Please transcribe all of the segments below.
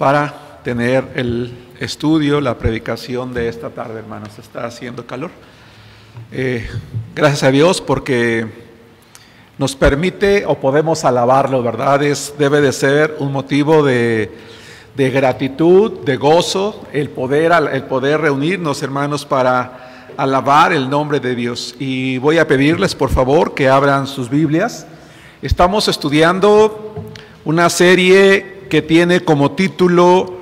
para tener el estudio, la predicación de esta tarde, hermanos. Está haciendo calor. Gracias a Dios porque nos permite o podemos alabarlo, ¿verdad? Debe de ser un motivo de gratitud, de gozo, el poder reunirnos, hermanos, para alabar el nombre de Dios. Y voy a pedirles, por favor, que abran sus Biblias. Estamos estudiando una serie que tiene como título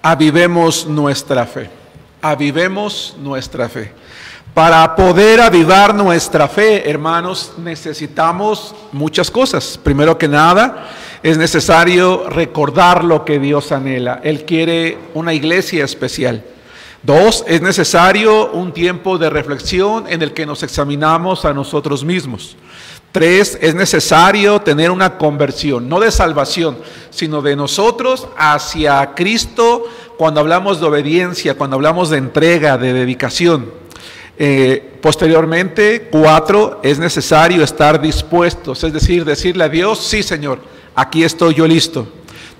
Avivemos nuestra fe. Avivemos nuestra fe. Para poder avivar nuestra fe, hermanos, necesitamos muchas cosas. Primero que nada, es necesario recordar lo que Dios anhela. Él quiere una iglesia especial. 2, es necesario un tiempo de reflexión en el que nos examinamos a nosotros mismos. 3, es necesario tener una conversión, no de salvación, sino de nosotros hacia Cristo cuando hablamos de obediencia, cuando hablamos de entrega, de dedicación. Posteriormente, 4, es necesario estar dispuestos, es decir, decirle a Dios, sí Señor, aquí estoy yo listo.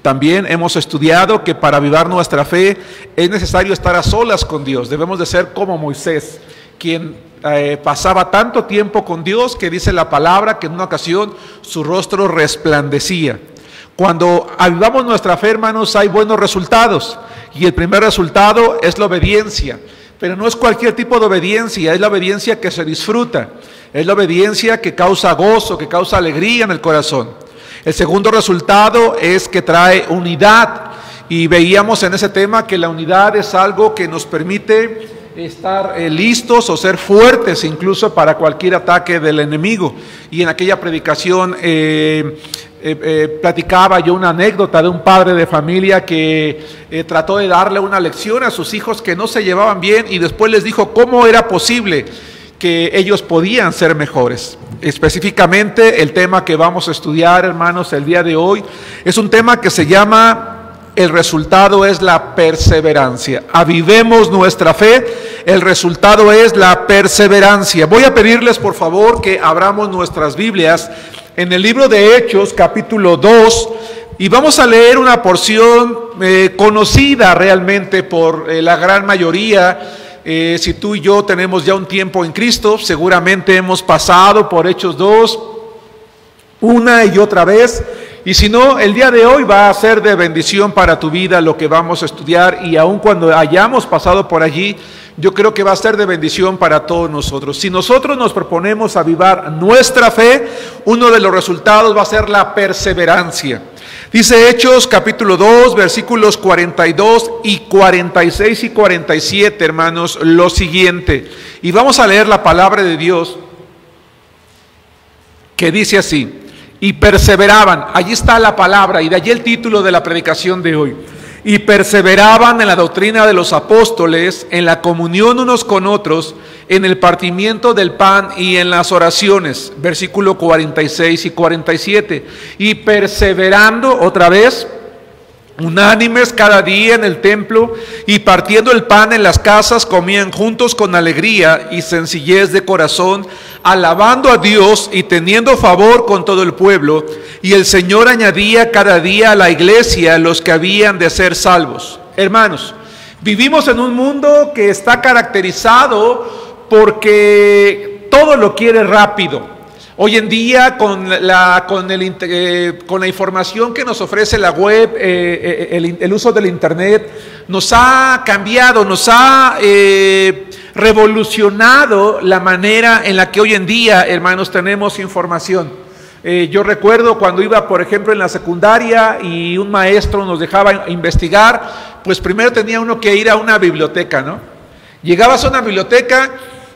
También hemos estudiado que para avivar nuestra fe es necesario estar a solas con Dios. Debemos de ser como Moisés, quien pasaba tanto tiempo con Dios que dice la palabra que en una ocasión su rostro resplandecía. Cuando avivamos nuestra fe, hermanos, hay buenos resultados. Y el primer resultado es la obediencia. Pero no es cualquier tipo de obediencia, es la obediencia que se disfruta. Es la obediencia que causa gozo, que causa alegría en el corazón. El segundo resultado es que trae unidad. Y veíamos en ese tema que la unidad es algo que nos permite estar listos o ser fuertes incluso para cualquier ataque del enemigo. Y en aquella predicación platicaba yo una anécdota de un padre de familia que trató de darle una lección a sus hijos que no se llevaban bien y después les dijo cómo era posible que ellos podían ser mejores. Específicamente el tema que vamos a estudiar, hermanos, el día de hoy es un tema que se llama el resultado es la perseverancia. Avivemos nuestra fe, el resultado es la perseverancia. Voy a pedirles por favor que abramos nuestras Biblias en el libro de Hechos capítulo 2 y vamos a leer una porción conocida realmente por la gran mayoría. Si tú y yo tenemos ya un tiempo en Cristo, seguramente hemos pasado por Hechos 2 una y otra vez. Y si no, el día de hoy va a ser de bendición para tu vida lo que vamos a estudiar y aun cuando hayamos pasado por allí, yo creo que va a ser de bendición para todos nosotros. Si nosotros nos proponemos avivar nuestra fe, uno de los resultados va a ser la perseverancia. Dice Hechos capítulo 2, versículos 42 y 46 y 47, hermanos, lo siguiente. Y vamos a leer la palabra de Dios que dice así. Y perseveraban, allí está la palabra y de allí el título de la predicación de hoy. Y perseveraban en la doctrina de los apóstoles, en la comunión unos con otros, en el partimiento del pan y en las oraciones. Versículo 46 y 47. Y perseverando otra vez, unánimes cada día en el templo y partiendo el pan en las casas comían juntos con alegría y sencillez de corazón, alabando a Dios y teniendo favor con todo el pueblo. Y el Señor añadía cada día a la iglesia los que habían de ser salvos. Hermanos, vivimos en un mundo que está caracterizado porque todo lo quiere rápido. Hoy en día con la información que nos ofrece la web, el uso del internet, nos ha cambiado, nos ha revolucionado la manera en la que hoy en día, hermanos, tenemos información. Yo recuerdo cuando iba, por ejemplo, en la secundaria y un maestro nos dejaba investigar, pues primero tenía uno que ir a una biblioteca, ¿no? Llegabas a una biblioteca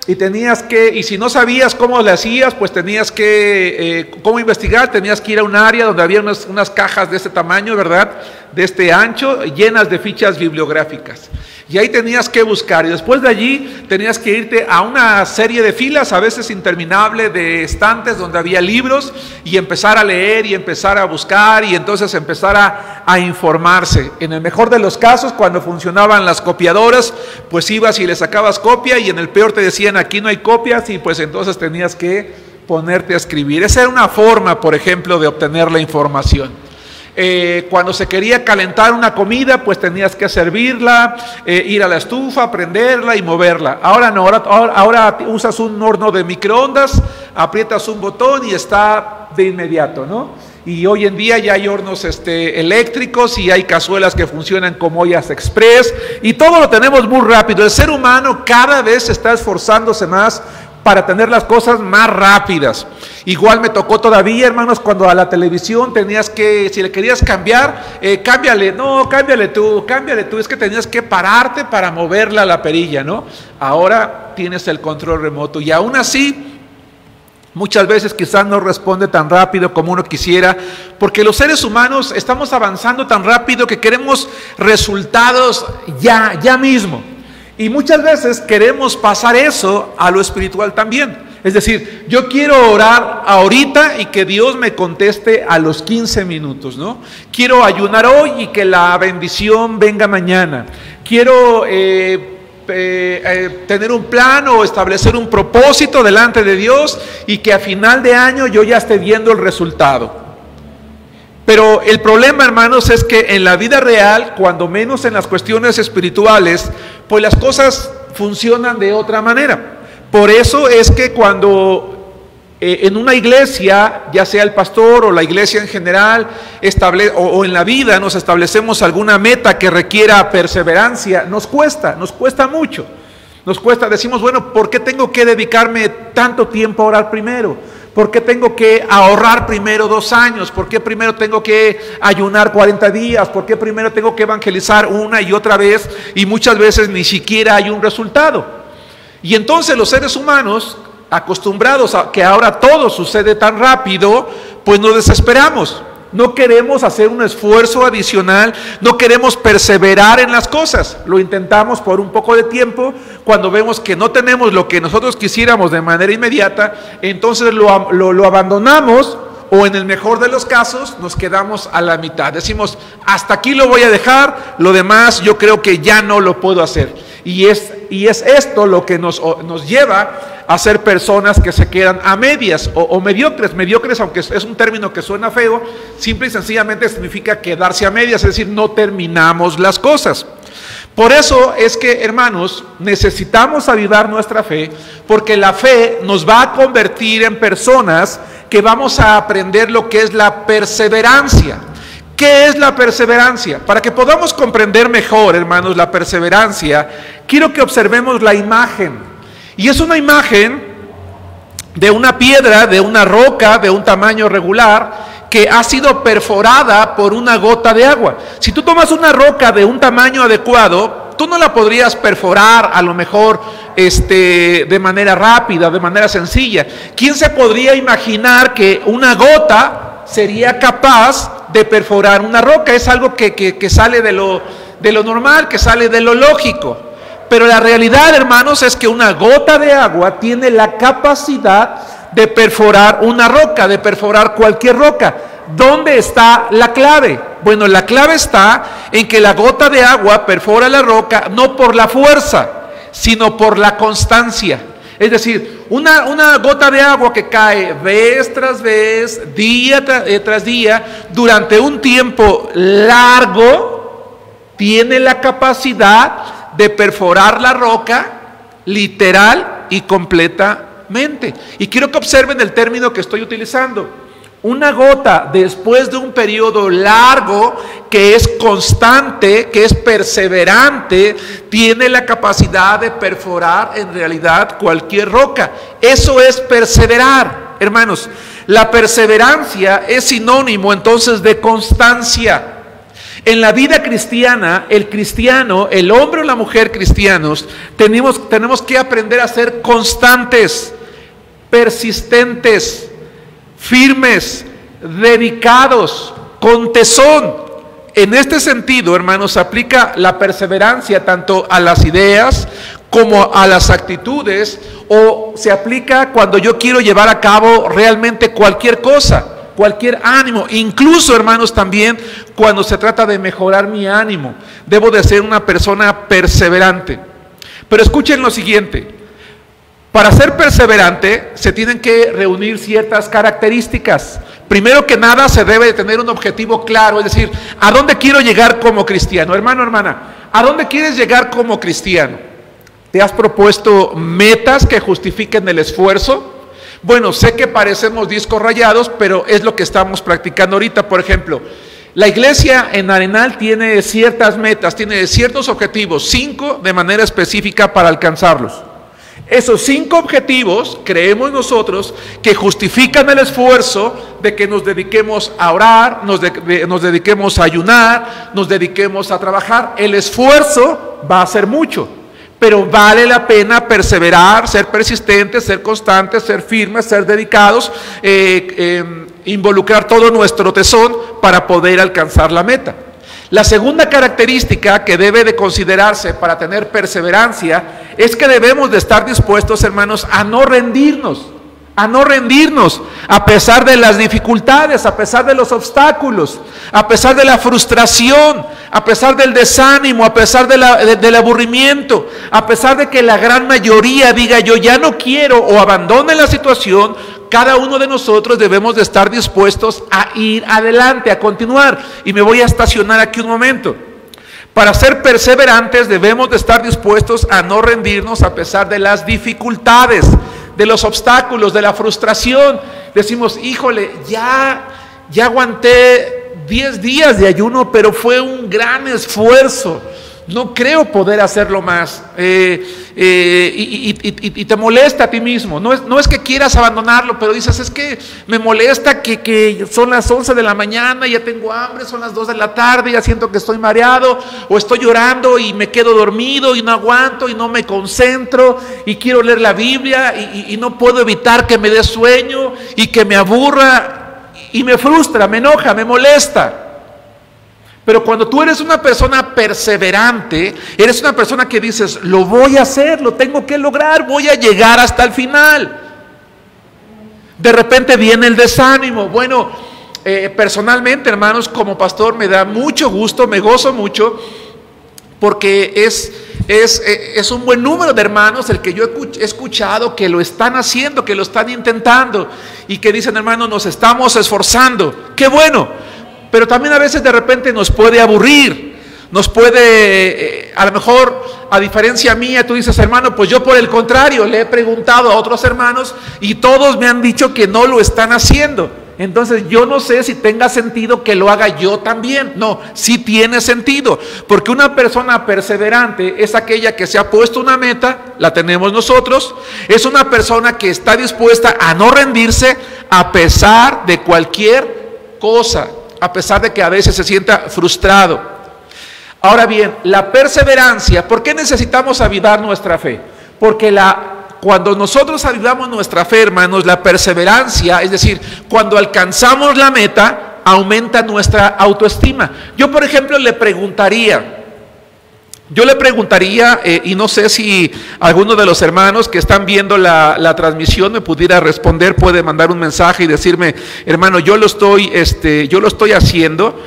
y si no sabías cómo le hacías, pues tenías que, cómo investigar, tenías que ir a un área donde había unas cajas de este tamaño, ¿verdad? De este ancho, llenas de fichas bibliográficas. Y ahí tenías que buscar, y después de allí tenías que irte a una serie de filas, a veces interminable, de estantes donde había libros, y empezar a leer y empezar a buscar, y entonces empezar a informarse. En el mejor de los casos, cuando funcionaban las copiadoras, pues ibas y le sacabas copia, y en el peor te decían aquí no hay copias, y pues entonces tenías que ponerte a escribir. Esa era una forma, por ejemplo, de obtener la información. Cuando se quería calentar una comida, pues tenías que servirla, ir a la estufa, prenderla y moverla. Ahora no, ahora usas un horno de microondas, aprietas un botón y está de inmediato, ¿no? Y hoy en día ya hay hornos eléctricos y hay cazuelas que funcionan como ollas express y todo lo tenemos muy rápido. El ser humano cada vez está esforzándose más para tener las cosas más rápidas. Igual me tocó todavía, hermanos, cuando a la televisión tenías que, si le querías cambiar, cámbiale, no, cámbiale tú, es que tenías que pararte para moverla a la perilla, ¿no? Ahora tienes el control remoto y aún así, muchas veces quizás no responde tan rápido como uno quisiera, porque los seres humanos estamos avanzando tan rápido que queremos resultados ya mismo. Y muchas veces queremos pasar eso a lo espiritual también. Es decir, yo quiero orar ahorita y que Dios me conteste a los 15 minutos, ¿no? Quiero ayunar hoy y que la bendición venga mañana. Quiero tener un plan o establecer un propósito delante de Dios y que a final de año yo ya esté viendo el resultado. Pero el problema, hermanos, es que en la vida real, cuando menos en las cuestiones espirituales, pues las cosas funcionan de otra manera. Por eso es que cuando en una iglesia, ya sea el pastor o la iglesia en general, o en la vida nos establecemos alguna meta que requiera perseverancia, nos cuesta mucho. Nos cuesta, decimos, bueno, ¿por qué tengo que dedicarme tanto tiempo a orar primero? ¿Por qué tengo que ahorrar primero 2 años? ¿Por qué primero tengo que ayunar 40 días? ¿Por qué primero tengo que evangelizar una y otra vez? Y muchas veces ni siquiera hay un resultado. Y entonces los seres humanos, acostumbrados a que ahora todo sucede tan rápido, pues nos desesperamos. No queremos hacer un esfuerzo adicional, no queremos perseverar en las cosas. Lo intentamos por un poco de tiempo, cuando vemos que no tenemos lo que nosotros quisiéramos de manera inmediata, entonces lo abandonamos, o en el mejor de los casos nos quedamos a la mitad. Decimos, hasta aquí lo voy a dejar, lo demás yo creo que ya no lo puedo hacer. Y es esto lo que nos lleva a ser personas que se quedan a medias o mediocres. Mediocres, aunque es un término que suena feo, simple y sencillamente significa quedarse a medias, es decir, no terminamos las cosas. Por eso es que, hermanos, necesitamos avivar nuestra fe, porque la fe nos va a convertir en personas que vamos a aprender lo que es la perseverancia. ¿Qué es la perseverancia? Para que podamos comprender mejor, hermanos, la perseverancia, quiero que observemos la imagen. Y es una imagen de una piedra, de una roca, de un tamaño regular, que ha sido perforada por una gota de agua. Si tú tomas una roca de un tamaño adecuado, tú no la podrías perforar a lo mejor de manera rápida, de manera sencilla. ¿Quién se podría imaginar que una gota sería capaz de perforar una roca? Es algo que sale de lo normal, que sale de lo lógico. Pero la realidad, hermanos, es que una gota de agua tiene la capacidad de perforar una roca, de perforar cualquier roca. ¿Dónde está la clave? Bueno, la clave está en que la gota de agua perfora la roca no por la fuerza, sino por la constancia. Es decir, una gota de agua que cae vez tras vez, día tras día, durante un tiempo largo, tiene la capacidad de perforar la roca literal y completamente. Y quiero que observen el término que estoy utilizando. Una gota, después de un periodo largo, que es constante, que es perseverante, tiene la capacidad de perforar en realidad cualquier roca. Eso es perseverar, hermanos. La perseverancia es sinónimo entonces de constancia. En la vida cristiana, el cristiano, el hombre o la mujer cristianos, tenemos que aprender a ser constantes, persistentes, firmes, dedicados, con tesón. En este sentido, hermanos, se aplica la perseverancia tanto a las ideas como a las actitudes, o se aplica cuando yo quiero llevar a cabo realmente cualquier cosa, cualquier ánimo, incluso, hermanos, también cuando se trata de mejorar mi ánimo. Debo de ser una persona perseverante. Pero escuchen lo siguiente: Para ser perseverante se tienen que reunir ciertas características. Primero que nada se debe de tener un objetivo claro, es decir, ¿a dónde quiero llegar como cristiano? Hermano, hermana, ¿a dónde quieres llegar como cristiano? ¿Te has propuesto metas que justifiquen el esfuerzo? Bueno, sé que parecemos discos rayados, pero es lo que estamos practicando ahorita. Por ejemplo, la iglesia en Arenal tiene ciertas metas, tiene ciertos objetivos, 5 de manera específica para alcanzarlos. Esos 5 objetivos, creemos nosotros, que justifican el esfuerzo de que nos dediquemos a orar, nos dediquemos a ayunar, nos dediquemos a trabajar. El esfuerzo va a ser mucho, pero vale la pena perseverar, ser persistentes, ser constantes, ser firmes, ser dedicados, involucrar todo nuestro tesón para poder alcanzar la meta. La segunda característica que debe de considerarse para tener perseverancia es que debemos de estar dispuestos, hermanos, a no rendirnos, a pesar de las dificultades, a pesar de los obstáculos, a pesar de la frustración, a pesar del desánimo, a pesar del aburrimiento, a pesar de que la gran mayoría diga yo ya no quiero o abandone la situación. Cada uno de nosotros debemos de estar dispuestos a ir adelante, a continuar. Y me voy a estacionar aquí un momento. Para ser perseverantes debemos de estar dispuestos a no rendirnos a pesar de las dificultades, de los obstáculos, de la frustración. Decimos, híjole, ya aguanté 10 días de ayuno, pero fue un gran esfuerzo. No creo poder hacerlo más. Y te molesta a ti mismo. No es que quieras abandonarlo, pero dices, es que me molesta que son las 11 de la mañana, ya tengo hambre, son las 2 de la tarde, ya siento que estoy mareado, o estoy llorando y me quedo dormido y no aguanto y no me concentro y quiero leer la Biblia y no puedo evitar que me dé sueño y que me aburra y me frustra, me enoja, me molesta. Pero cuando tú eres una persona perseverante, eres una persona que dices, lo voy a hacer, lo tengo que lograr, voy a llegar hasta el final. De repente viene el desánimo. Bueno, personalmente, hermanos, como pastor me da mucho gusto, me gozo mucho, porque es un buen número de hermanos el que yo he escuchado que lo están haciendo, que lo están intentando, y que dicen, hermano, nos estamos esforzando. ¡Qué bueno! Pero también a veces de repente nos puede aburrir, nos puede, a lo mejor, a diferencia mía, tú dices, hermano, pues yo por el contrario, le he preguntado a otros hermanos y todos me han dicho que no lo están haciendo. Entonces yo no sé si tenga sentido que lo haga yo también. No, sí tiene sentido, porque una persona perseverante es aquella que se ha puesto una meta, la tenemos nosotros, es una persona que está dispuesta a no rendirse a pesar de cualquier cosa, a pesar de que a veces se sienta frustrado. Ahora bien, la perseverancia, ¿por qué necesitamos avivar nuestra fe? Porque cuando nosotros avivamos nuestra fe, hermanos, la perseverancia, es decir, cuando alcanzamos la meta, aumenta nuestra autoestima. Yo, por ejemplo, le preguntaría, y no sé si alguno de los hermanos que están viendo la transmisión me pudiera responder, puede mandar un mensaje y decirme, hermano, yo lo estoy haciendo.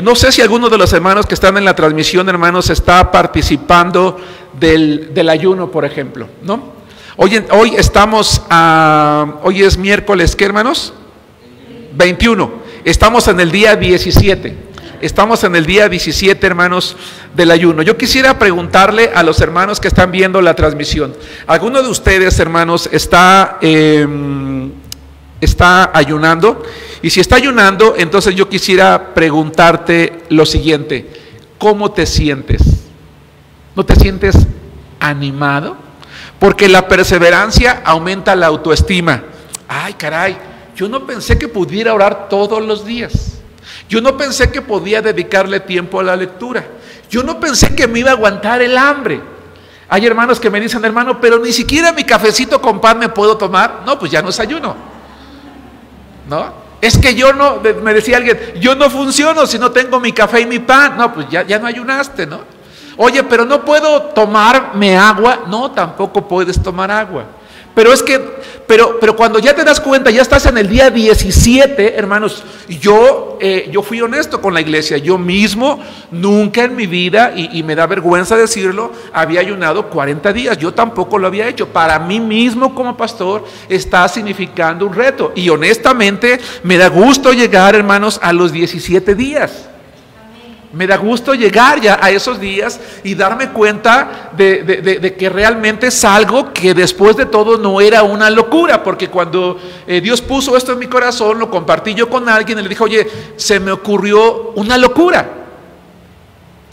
No sé si alguno de los hermanos que están en la transmisión, hermanos, está participando del ayuno, por ejemplo, ¿no? Hoy es miércoles, ¿qué, hermanos? 21. Estamos en el día 17. Estamos en el día 17, hermanos, del ayuno. Yo quisiera preguntarle a los hermanos que están viendo la transmisión, ¿alguno de ustedes, hermanos, está ayunando? Y si está ayunando, entonces yo quisiera preguntarte lo siguiente: ¿cómo te sientes? ¿No te sientes animado? Porque la perseverancia aumenta la autoestima. Ay, caray, yo no pensé que pudiera orar todos los días. Yo no pensé que podía dedicarle tiempo a la lectura. Yo no pensé que me iba a aguantar el hambre. Hay hermanos que me dicen, hermano, pero ni siquiera mi cafecito con pan me puedo tomar. No, pues ya no es ayuno, ¿no? Es que yo no, me decía alguien, yo no funciono si no tengo mi café y mi pan. No, pues ya no ayunaste, ¿no? Oye, pero no puedo tomarme agua. No, tampoco puedes tomar agua. Pero es que, pero cuando ya te das cuenta, ya estás en el día 17, hermanos, yo fui honesto con la iglesia. Yo mismo nunca en mi vida, y me da vergüenza decirlo, había ayunado 40 días. Yo tampoco lo había hecho. Para mí mismo como pastor está significando un reto. Y honestamente me da gusto llegar, hermanos, a los 17 días. Me da gusto llegar ya a esos días y darme cuenta de que realmente es algo que después de todo no era una locura, porque cuando Dios puso esto en mi corazón, lo compartí yo con alguien y le dije, oye, se me ocurrió una locura.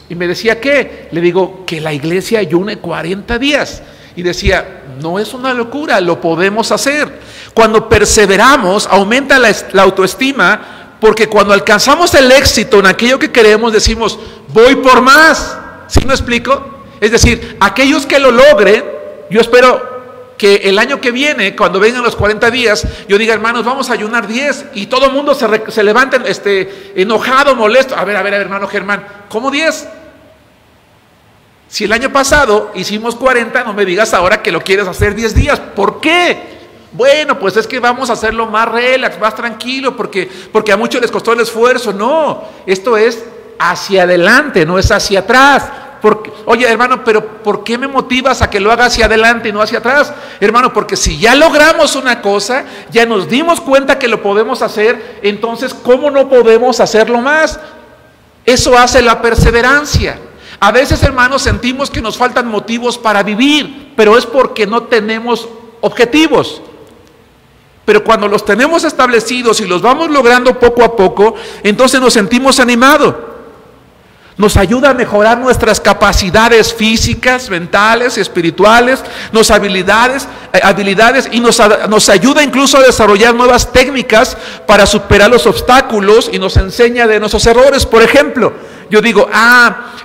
Y me decía, ¿qué? Le digo, que la iglesia ayune 40 días. Y decía, no es una locura, lo podemos hacer. Cuando perseveramos, aumenta la autoestima. Porque cuando alcanzamos el éxito en aquello que queremos, decimos, voy por más. ¿Sí me explico? Es decir, aquellos que lo logren, yo espero que el año que viene, cuando vengan los 40 días, yo diga, hermanos, vamos a ayunar 10. Y todo el mundo se levante enojado, molesto. A ver, hermano Germán, ¿cómo 10? Si el año pasado hicimos 40, no me digas ahora que lo quieres hacer 10 días. ¿Por qué? Bueno, pues es que vamos a hacerlo más relax, más tranquilo, porque a muchos les costó el esfuerzo. No, esto es hacia adelante, no es hacia atrás. Oye, hermano, pero ¿por qué me motivas a que lo haga hacia adelante y no hacia atrás? Hermano, porque si ya logramos una cosa, ya nos dimos cuenta que lo podemos hacer, entonces ¿cómo no podemos hacerlo más? Eso hace la perseverancia. A veces, hermanos, sentimos que nos faltan motivos para vivir, pero es porque no tenemos objetivos. Pero cuando los tenemos establecidos y los vamos logrando poco a poco, entonces nos sentimos animados. Nos ayuda a mejorar nuestras capacidades físicas, mentales, espirituales, habilidades y nos ayuda incluso a desarrollar nuevas técnicas para superar los obstáculos y nos enseña de nuestros errores. Por ejemplo, yo digo,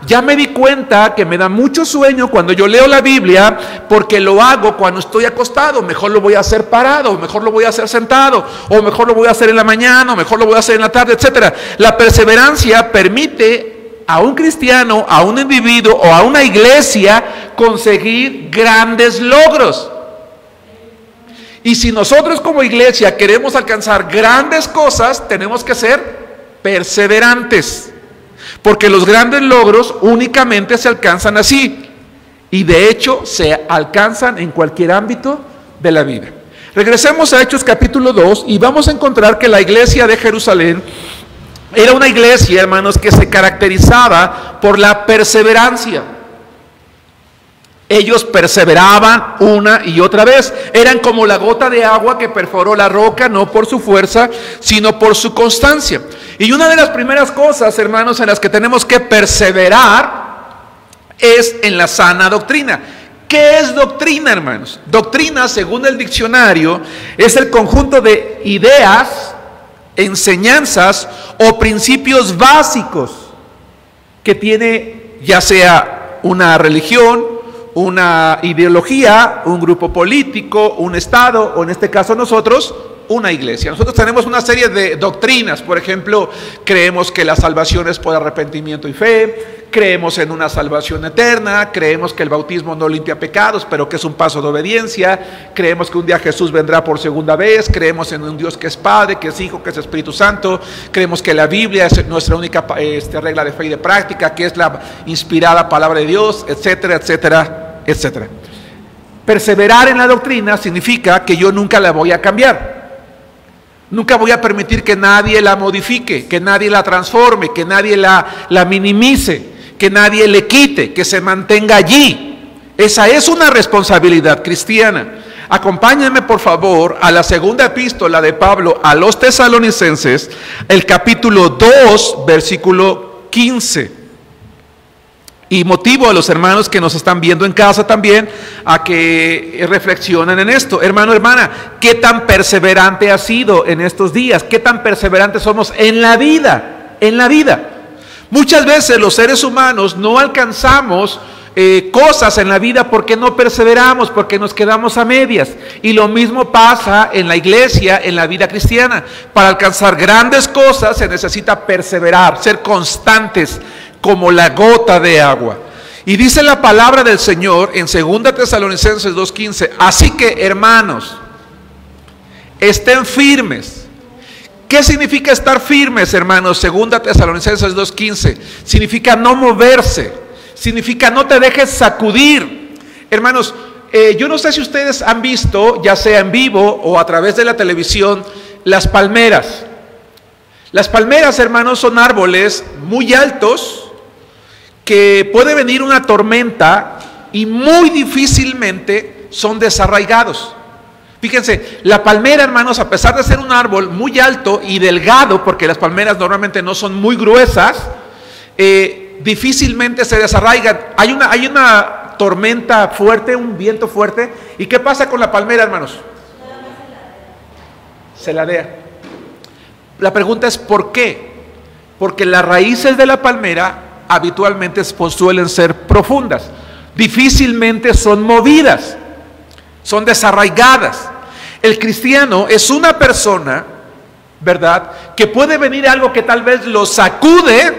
ya me di cuenta que me da mucho sueño cuando yo leo la Biblia, porque lo hago cuando estoy acostado. Mejor lo voy a hacer parado, mejor lo voy a hacer sentado, o mejor lo voy a hacer en la mañana, o mejor lo voy a hacer en la tarde, etcétera. La perseverancia permite a un cristiano, a un individuo o a una iglesia conseguir grandes logros. Y si nosotros como iglesia queremos alcanzar grandes cosas, tenemos que ser perseverantes. Porque los grandes logros únicamente se alcanzan así. Y de hecho se alcanzan en cualquier ámbito de la vida. Regresemos a Hechos capítulo 2 y vamos a encontrar que la iglesia de Jerusalén era una iglesia, hermanos, que se caracterizaba por la perseverancia. Ellos perseveraban una y otra vez. Eran como la gota de agua que perforó la roca, no por su fuerza, sino por su constancia. Y una de las primeras cosas, hermanos, en las que tenemos que perseverar es en la sana doctrina. ¿Qué es doctrina, hermanos? Doctrina, según el diccionario, es el conjunto de ideas, enseñanzas o principios básicos que tiene ya sea una religión, una ideología, un grupo político, un estado, o en este caso nosotros, una iglesia. Nosotros tenemos una serie de doctrinas. Por ejemplo, creemos que la salvación es por arrepentimiento y fe, creemos en una salvación eterna, creemos que el bautismo no limpia pecados, pero que es un paso de obediencia, creemos que un día Jesús vendrá por segunda vez, creemos en un Dios que es Padre, que es Hijo, que es Espíritu Santo, creemos que la Biblia es nuestra única regla de fe y de práctica, que es la inspirada palabra de Dios, etcétera, etcétera, etcétera. Perseverar en la doctrina significa que yo nunca la voy a cambiar. Nunca voy a permitir que nadie la modifique, que nadie la transforme, que nadie la minimice, que nadie le quite, que se mantenga allí. Esa es una responsabilidad cristiana. Acompáñenme por favor a la segunda epístola de Pablo a los tesalonicenses, el capítulo 2, versículo 15. Y motivo a los hermanos que nos están viendo en casa también a que reflexionen en esto. Hermano, hermana, ¿qué tan perseverante has sido en estos días? ¿Qué tan perseverantes somos en la vida? En la vida. Muchas veces los seres humanos no alcanzamos cosas en la vida porque no perseveramos, porque nos quedamos a medias. Y lo mismo pasa en la iglesia, en la vida cristiana. Para alcanzar grandes cosas se necesita perseverar, ser constantes, como la gota de agua. Y dice la palabra del Señor en 2 Tesalonicenses 2:15, así que hermanos, estén firmes. ¿Qué significa estar firmes, hermanos? 2 Tesalonicenses 2:15, significa no moverse, significa no te dejes sacudir. Hermanos, yo no sé si ustedes han visto, ya sea en vivo o a través de la televisión, las palmeras. Las palmeras, hermanos, son árboles muy altos que puede venir una tormenta y muy difícilmente son desarraigados. Fíjense, la palmera, hermanos, a pesar de ser un árbol muy alto y delgado, porque las palmeras normalmente no son muy gruesas, difícilmente se desarraigan. Hay una tormenta fuerte, un viento fuerte, ¿y qué pasa con la palmera, hermanos? Se ladea. La pregunta es ¿por qué? Porque las raíces de la palmera habitualmente suelen ser profundas, difícilmente son movidas, son desarraigadas. El cristiano es una persona, ¿verdad?, que puede venir algo que tal vez lo sacude,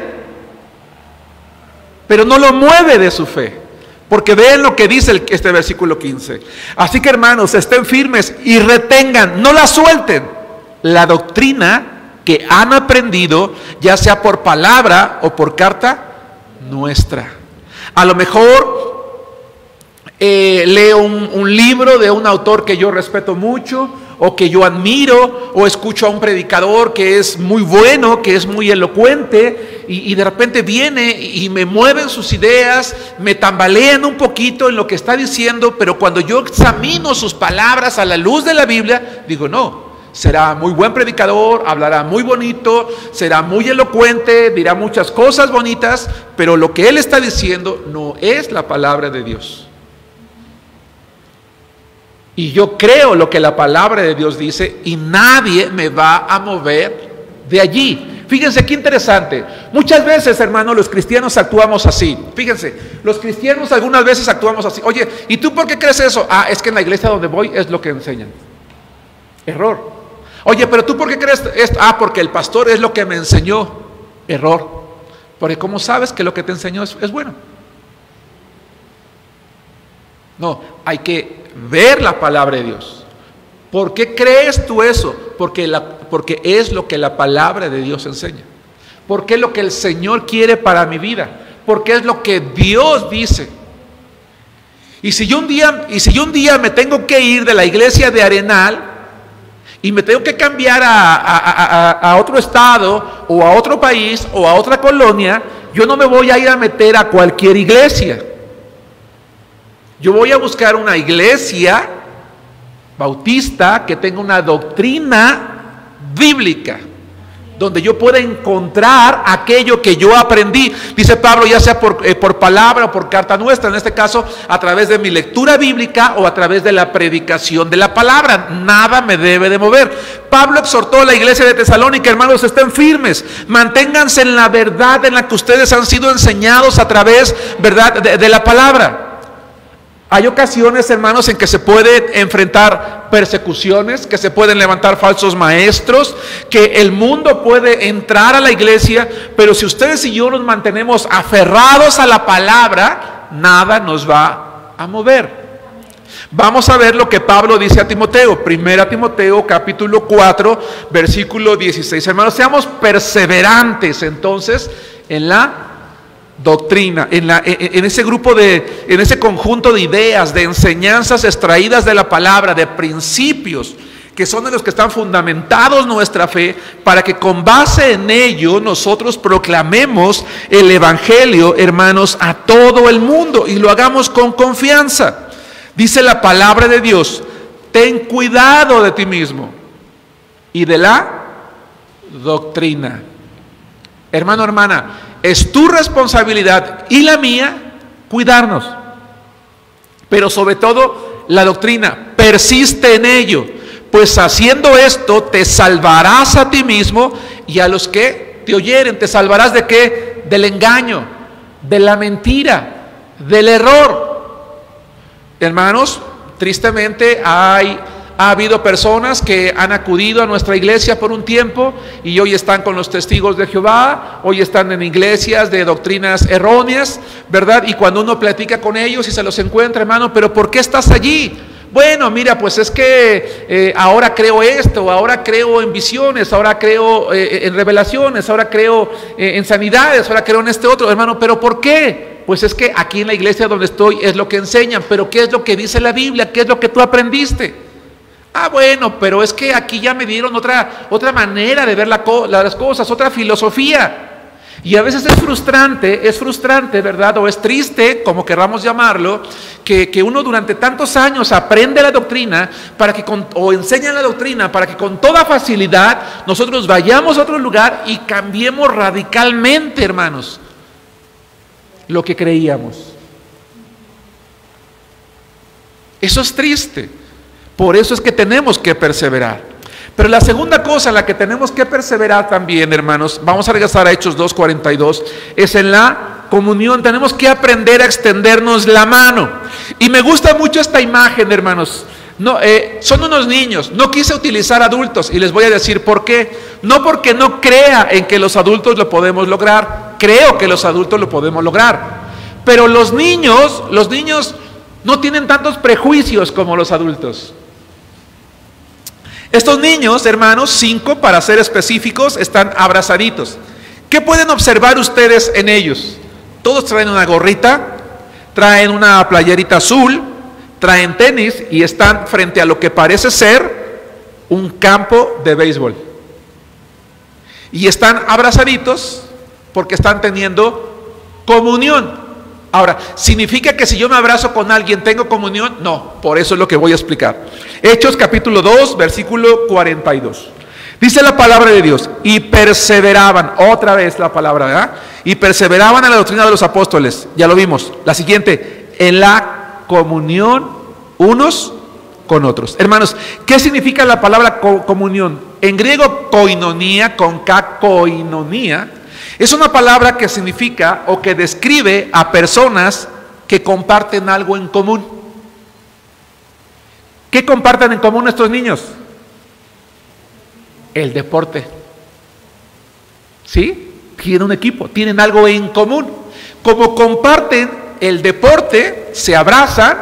pero no lo mueve de su fe. Porque vean lo que dice este versículo 15. Así que, hermanos, estén firmes y retengan, no la suelten, la doctrina que han aprendido, ya sea por palabra o por carta nuestra. A lo mejor leo un libro de un autor que yo respeto mucho, o que yo admiro, o escucho a un predicador que es muy bueno, que es muy elocuente, y de repente viene y me mueven sus ideas, me tambalean un poquito en lo que está diciendo, pero cuando yo examino sus palabras a la luz de la Biblia, digo, no, será muy buen predicador, hablará muy bonito, será muy elocuente, dirá muchas cosas bonitas, pero lo que él está diciendo no es la palabra de Dios. Y yo creo lo que la palabra de Dios dice y nadie me va a mover de allí. Fíjense qué interesante. Muchas veces, hermanos, los cristianos actuamos así. Fíjense, los cristianos algunas veces actuamos así. Oye, ¿y tú por qué crees eso? Ah, es que en la iglesia donde voy es lo que enseñan. Error. Oye, pero ¿tú por qué crees esto? Ah, porque el pastor es lo que me enseñó. Error. Porque ¿cómo sabes que lo que te enseñó es bueno? No, hay que ver la palabra de Dios. ¿Por qué crees tú eso? Porque es lo que la palabra de Dios enseña. Porque es lo que el Señor quiere para mi vida. Porque es lo que Dios dice. Y si yo un día me tengo que ir de la iglesia de Arenal y me tengo que cambiar a otro estado o a otro país o a otra colonia, yo no me voy a ir a meter a cualquier iglesia. Yo voy a buscar una iglesia bautista que tenga una doctrina bíblica, donde yo pueda encontrar aquello que yo aprendí. Dice Pablo, ya sea por palabra o por carta nuestra, en este caso a través de mi lectura bíblica o a través de la predicación de la palabra. Nada me debe de mover. Pablo exhortó a la iglesia de Tesalónica, hermanos, estén firmes, manténganse en la verdad en la que ustedes han sido enseñados a través, ¿verdad?, de la palabra. Hay ocasiones, hermanos, en que se puede enfrentar persecuciones, que se pueden levantar falsos maestros, que el mundo puede entrar a la iglesia, pero si ustedes y yo nos mantenemos aferrados a la palabra, nada nos va a mover. Vamos a ver lo que Pablo dice a Timoteo, 1 Timoteo capítulo 4, versículo 16. Hermanos, seamos perseverantes entonces en la doctrina, en ese grupo en ese conjunto de ideas, de enseñanzas extraídas de la palabra, de principios que son de los que están fundamentados nuestra fe, para que con base en ello nosotros proclamemos el evangelio, hermanos, a todo el mundo y lo hagamos con confianza. Dice la palabra de Dios: ten cuidado de ti mismo y de la doctrina. Hermano, hermana, es tu responsabilidad y la mía cuidarnos, pero sobre todo la doctrina. Persiste en ello, pues haciendo esto te salvarás a ti mismo y a los que te oyeren. ¿Te salvarás de qué? Del engaño, de la mentira, del error. Hermanos, tristemente hay Ha habido personas que han acudido a nuestra iglesia por un tiempo y hoy están con los testigos de Jehová, hoy están en iglesias de doctrinas erróneas, ¿verdad? Y cuando uno platica con ellos y se los encuentra, hermano, ¿pero por qué estás allí? Bueno, mira, pues es que ahora creo esto, ahora creo en visiones, ahora creo en revelaciones, ahora creo en sanidades, ahora creo en este otro, hermano, ¿pero por qué? Pues es que aquí en la iglesia donde estoy es lo que enseñan, pero ¿qué es lo que dice la Biblia? ¿Qué es lo que tú aprendiste? Ah, bueno, pero es que aquí ya me dieron otra manera de ver las cosas, otra filosofía. Y a veces es frustrante, ¿verdad? O es triste, como querramos llamarlo, que uno durante tantos años aprende la doctrina o enseña la doctrina para que con toda facilidad nosotros vayamos a otro lugar y cambiemos radicalmente, hermanos, lo que creíamos. Eso es triste. Por eso es que tenemos que perseverar. Pero la segunda cosa en la que tenemos que perseverar también, hermanos, vamos a regresar a Hechos 2:42, es en la comunión. Tenemos que aprender a extendernos la mano. Y me gusta mucho esta imagen, hermanos. No, son unos niños. No quise utilizar adultos y les voy a decir por qué. No porque no crea en que los adultos lo podemos lograr. Creo que los adultos lo podemos lograr. Pero los niños no tienen tantos prejuicios como los adultos. Estos niños, hermanos, 5 para ser específicos, están abrazaditos. ¿Qué pueden observar ustedes en ellos? Todos traen una gorrita, traen una playerita azul, traen tenis y están frente a lo que parece ser un campo de béisbol. Y están abrazaditos porque están teniendo comunión. Ahora, ¿significa que si yo me abrazo con alguien tengo comunión? No, por eso es lo que voy a explicar. Hechos capítulo 2, versículo 42. Dice la palabra de Dios, y perseveraban, otra vez la palabra, ¿verdad? Y perseveraban en la doctrina de los apóstoles, ya lo vimos. La siguiente, en la comunión unos con otros. Hermanos, ¿qué significa la palabra comunión? En griego, koinonía, con K, koinonía, es una palabra que significa o que describe a personas que comparten algo en común. ¿Qué comparten en común estos niños? El deporte. ¿Sí? Tienen un equipo, tienen algo en común. Como comparten el deporte, se abrazan,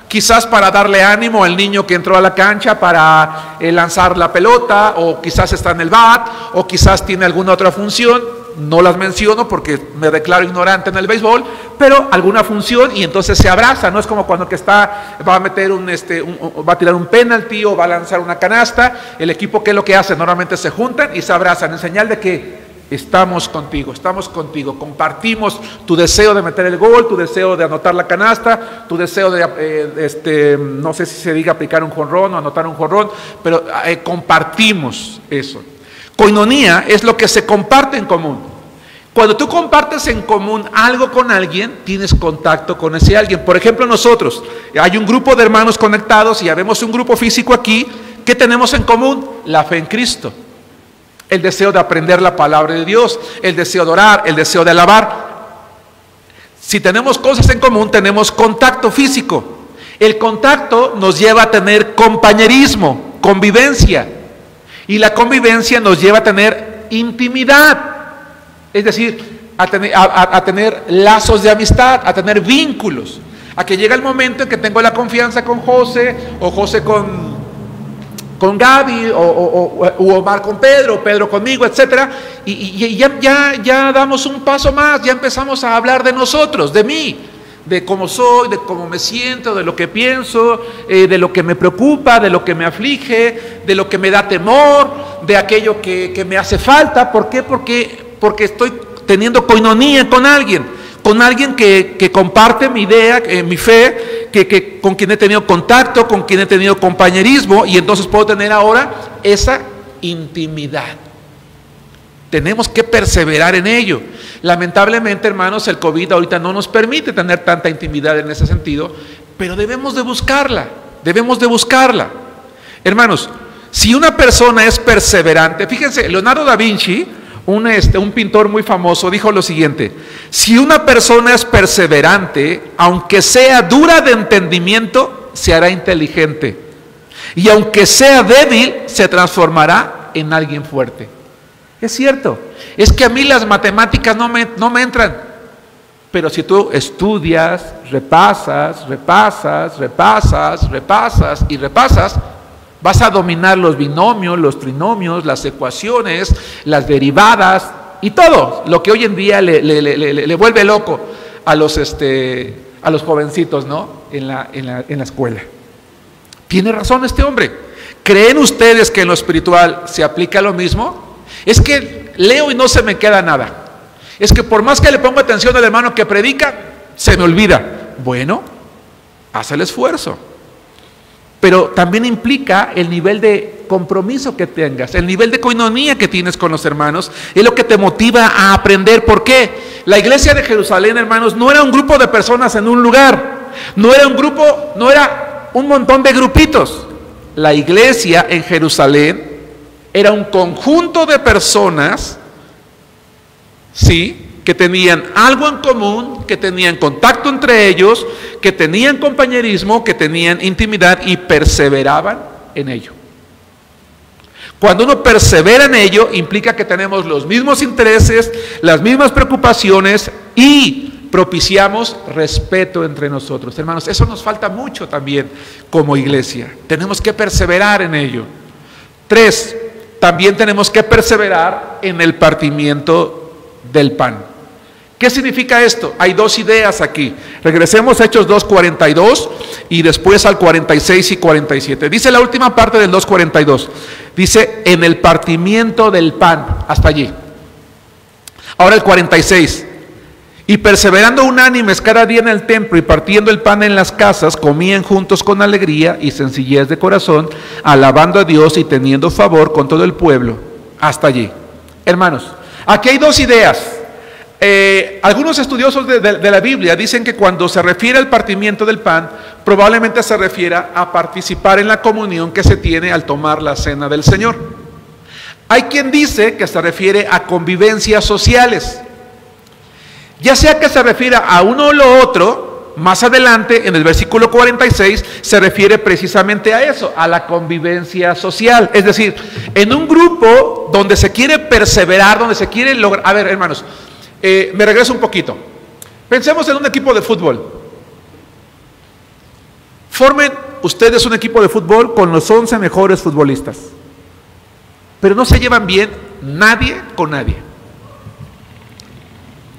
quizás para darle ánimo al niño que entró a la cancha para lanzar la pelota, o quizás está en el bat, o quizás tiene alguna otra función. No las menciono porque me declaro ignorante en el béisbol, pero alguna función, y entonces se abraza. No es como cuando que va a meter va a tirar un penalti o va a lanzar una canasta. El equipo, ¿qué es lo que hace? Normalmente se juntan y se abrazan en señal de que estamos contigo, compartimos tu deseo de meter el gol, tu deseo de anotar la canasta, tu deseo de, no sé si se diga aplicar un jonrón o anotar un jonrón, pero compartimos eso. Koinonía es lo que se comparte en común. Cuando tú compartes en común algo con alguien, tienes contacto con ese alguien. Por ejemplo, nosotros, hay un grupo de hermanos conectados y ya vemos un grupo físico aquí. ¿Qué tenemos en común? La fe en Cristo, el deseo de aprender la palabra de Dios, el deseo de orar, el deseo de alabar. Si tenemos cosas en común, tenemos contacto físico. El contacto nos lleva a tener compañerismo, convivencia. Y la convivencia nos lleva a tener intimidad, es decir, a tener lazos de amistad, a tener vínculos, a que llega el momento en que tengo la confianza con José, o José con Gaby, o Omar con Pedro, o Pedro conmigo, etc. Y ya damos un paso más, ya empezamos a hablar de nosotros, de mí, de cómo soy, de cómo me siento, de lo que pienso, de lo que me preocupa, de lo que me aflige, de lo que me da temor, de aquello que me hace falta. ¿Por qué? Porque estoy teniendo koinonía con alguien que comparte mi idea, mi fe, con quien he tenido contacto, con quien he tenido compañerismo, y entonces puedo tener ahora esa intimidad. Tenemos que perseverar en ello. Lamentablemente, hermanos, el COVID ahorita no nos permite tener tanta intimidad en ese sentido, pero debemos de buscarla, Hermanos, si una persona es perseverante, fíjense, Leonardo da Vinci, un pintor muy famoso, dijo lo siguiente: si una persona es perseverante, aunque sea dura de entendimiento, se hará inteligente. Y aunque sea débil, se transformará en alguien fuerte. Es cierto, es que a mí las matemáticas no me entran. Pero si tú estudias, repasas, vas a dominar los binomios, los trinomios, las ecuaciones, las derivadas y todo lo que hoy en día le vuelve loco a los jovencitos, ¿no? en la escuela. Tiene razón este hombre. ¿Creen ustedes que en lo espiritual se aplica lo mismo? Es que leo y no se me queda nada. Es que por más que le pongo atención al hermano que predica, se me olvida. Bueno, haz el esfuerzo. Pero también implica el nivel de compromiso que tengas, el nivel de coinonía que tienes con los hermanos, es lo que te motiva a aprender. ¿Por qué? La iglesia de Jerusalén, hermanos, no era un grupo de personas en un lugar, no era un montón de grupitos. La iglesia en Jerusalén era un conjunto de personas, sí, que tenían algo en común, que tenían contacto entre ellos, que tenían compañerismo, que tenían intimidad y perseveraban en ello. Cuando uno persevera en ello, implica que tenemos los mismos intereses, las mismas preocupaciones y propiciamos respeto entre nosotros. Hermanos, eso nos falta mucho también como iglesia. Tenemos que perseverar en ello. 3, también tenemos que perseverar en el partimiento del pan. ¿Qué significa esto? Hay dos ideas aquí. Regresemos a Hechos 2:42 y después al 46 y 47. Dice la última parte del 2:42. Dice, en el partimiento del pan, hasta allí. Ahora el 46. Y perseverando unánimes cada día en el templo y partiendo el pan en las casas, comían juntos con alegría y sencillez de corazón, alabando a Dios y teniendo favor con todo el pueblo. Hasta allí. Hermanos, aquí hay dos ideas. Algunos estudiosos de la Biblia dicen que cuando se refiere al partimiento del pan, probablemente se refiera a participar en la comunión que se tiene al tomar la cena del Señor. Hay quien dice que se refiere a convivencias sociales. Ya sea que se refiera a uno o lo otro, más adelante en el versículo 46 se refiere precisamente a eso, a la convivencia social. Es decir, en un grupo donde se quiere perseverar, donde se quiere lograr. A ver, hermanos, me regreso un poquito. Pensemos en un equipo de fútbol. Formen ustedes un equipo de fútbol con los 11 mejores futbolistas, pero no se llevan bien nadie con nadie.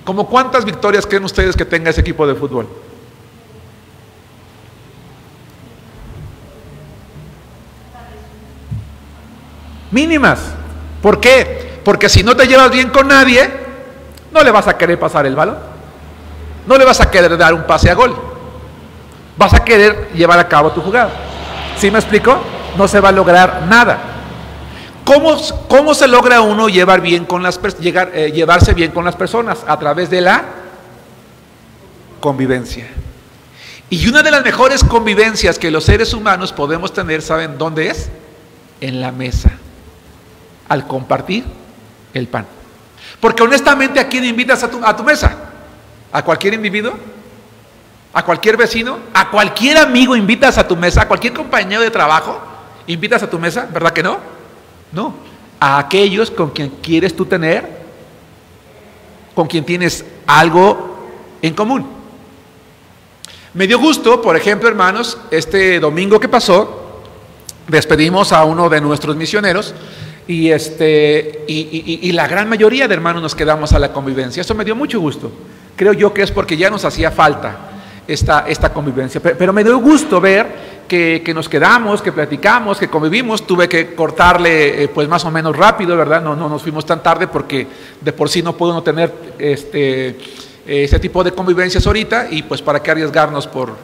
¿Cómo cuántas victorias creen ustedes que tenga ese equipo de fútbol? Mínimas. ¿Por qué? Porque si no te llevas bien con nadie, no le vas a querer pasar el balón, no le vas a querer dar un pase a gol, vas a querer llevar a cabo tu jugada. ¿Sí me explico? No se va a lograr nada. ¿Cómo se logra uno llevarse bien con las personas? A través de la convivencia. Y una de las mejores convivencias que los seres humanos podemos tener, ¿saben dónde es? En la mesa, al compartir el pan. Porque honestamente, ¿a quién invitas a tu mesa? ¿A cualquier individuo? ¿A cualquier vecino? ¿A cualquier amigo invitas a tu mesa? ¿A cualquier compañero de trabajo invitas a tu mesa? ¿Verdad que no? No, a aquellos con quien quieres tú tener, con quien tienes algo en común. Me dio gusto, por ejemplo, hermanos, este domingo que pasó, despedimos a uno de nuestros misioneros y la gran mayoría de hermanos nos quedamos a la convivencia. Eso me dio mucho gusto. Creo yo que es porque ya nos hacía falta esta convivencia, pero me dio gusto ver que nos quedamos, que platicamos, que convivimos. Tuve que cortarle pues más o menos rápido, ¿verdad? No nos fuimos tan tarde porque de por sí no puedo no tener ese tipo de convivencias ahorita, y pues para qué arriesgarnos por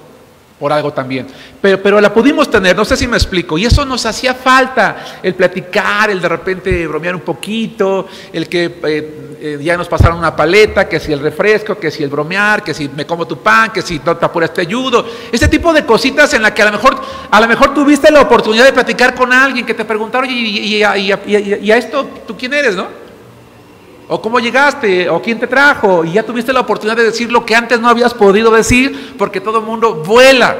algo también. Pero la pudimos tener, no sé si me explico, y eso nos hacía falta, el platicar, el de repente bromear un poquito, el que ya nos pasaron una paleta, que si el refresco, que si el bromear, que si me como tu pan, que si no te apuras te ayudo, ese tipo de cositas en la que a lo mejor tuviste la oportunidad de platicar con alguien que te preguntaron, y a esto, ¿tú quién eres, no? O cómo llegaste, o quién te trajo, y ya tuviste la oportunidad de decir lo que antes no habías podido decir, porque todo el mundo vuela.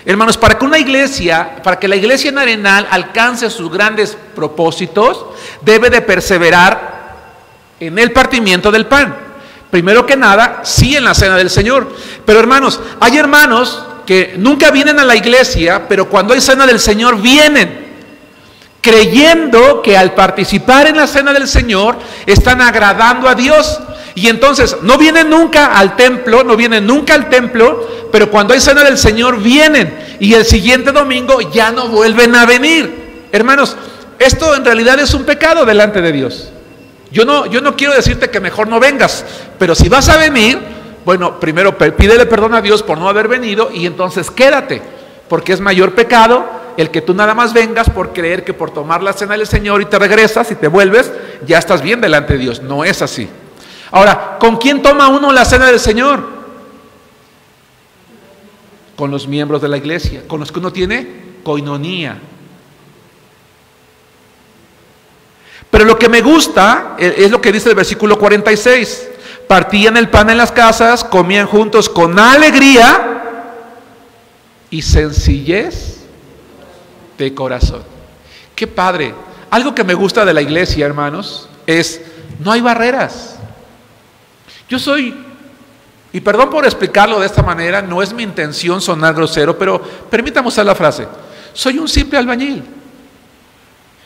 Hermanos, para que la iglesia en Arenal alcance sus grandes propósitos, debe de perseverar en el partimiento del pan. Primero que nada, sí en la cena del Señor. Pero hermanos, hay hermanos que nunca vienen a la iglesia, pero cuando hay cena del Señor vienen, creyendo que al participar en la cena del Señor están agradando a Dios. Y entonces no vienen nunca al templo, pero cuando hay cena del Señor vienen, y el siguiente domingo ya no vuelven a venir. Hermanos, esto en realidad es un pecado delante de Dios. Yo no quiero decirte que mejor no vengas, pero si vas a venir, bueno, primero pídele perdón a Dios por no haber venido, y entonces quédate, porque es mayor pecado el que tú nada más vengas por creer que por tomar la cena del Señor y te regresas y te vuelves, ya estás bien delante de Dios. No es así. Ahora, ¿con quién toma uno la cena del Señor? Con los miembros de la iglesia, con los que uno tiene coinonía. Pero lo que me gusta es lo que dice el versículo 46. Partían el pan en las casas, comían juntos con alegría y sencillez de corazón. Qué padre. Algo que me gusta de la iglesia, hermanos, es no hay barreras. Yo soy, y perdón por explicarlo de esta manera, no es mi intención sonar grosero, pero permítame usar la frase. Soy un simple albañil.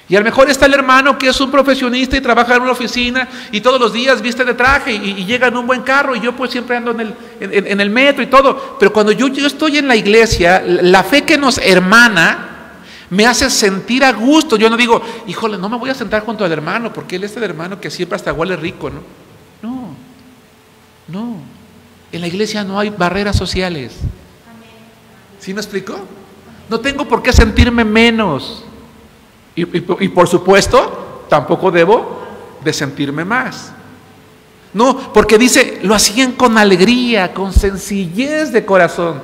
Y a lo mejor está el hermano que es un profesionista y trabaja en una oficina y todos los días viste de traje y llega en un buen carro, y yo pues siempre ando en el metro y todo. Pero cuando yo estoy en la iglesia, la fe que nos hermana me hace sentir a gusto. Yo no digo, híjole, no me voy a sentar junto al hermano porque él es el hermano que siempre hasta huele rico, ¿no? No, en la iglesia no hay barreras sociales. ¿Sí me explico? No tengo por qué sentirme menos. Y por supuesto, tampoco debo de sentirme más. No, porque dice, lo hacían con alegría, con sencillez de corazón.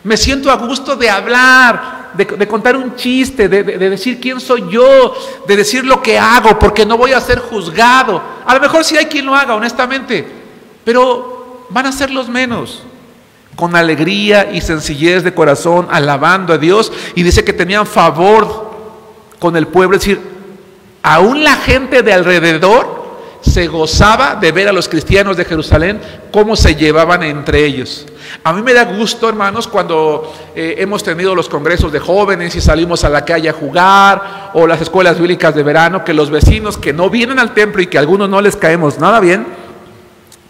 Me siento a gusto de hablar, de contar un chiste, de decir quién soy yo, de decir lo que hago, porque no voy a ser juzgado. A lo mejor sí hay quien lo haga, honestamente, pero van a ser los menos. Con alegría y sencillez de corazón, alabando a Dios. Y dice que tenían favor con el pueblo, es decir, aún la gente de alrededor se gozaba de ver a los cristianos de Jerusalén cómo se llevaban entre ellos. A mí me da gusto, hermanos, cuando hemos tenido los congresos de jóvenes y salimos a la calle a jugar, o las escuelas bíblicas de verano, que los vecinos que no vienen al templo y que a algunos no les caemos nada bien,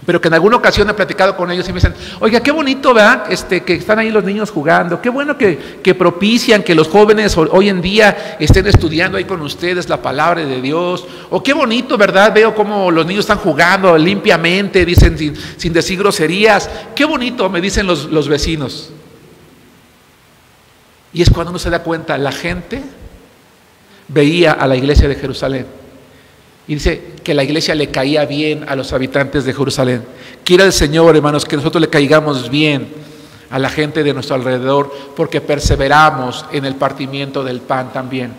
pero que en alguna ocasión he platicado con ellos y me dicen, oiga, qué bonito, ¿verdad? Que están ahí los niños jugando, qué bueno que propician que los jóvenes hoy en día estén estudiando ahí con ustedes la palabra de Dios, o qué bonito, ¿verdad? Veo cómo los niños están jugando limpiamente, dicen sin decir groserías, qué bonito, me dicen los vecinos. Y es cuando uno se da cuenta, la gente veía a la iglesia de Jerusalén. Y dice que la iglesia le caía bien a los habitantes de Jerusalén. Quiera el Señor, hermanos, que nosotros le caigamos bien a la gente de nuestro alrededor, porque perseveramos en el partimiento del pan también.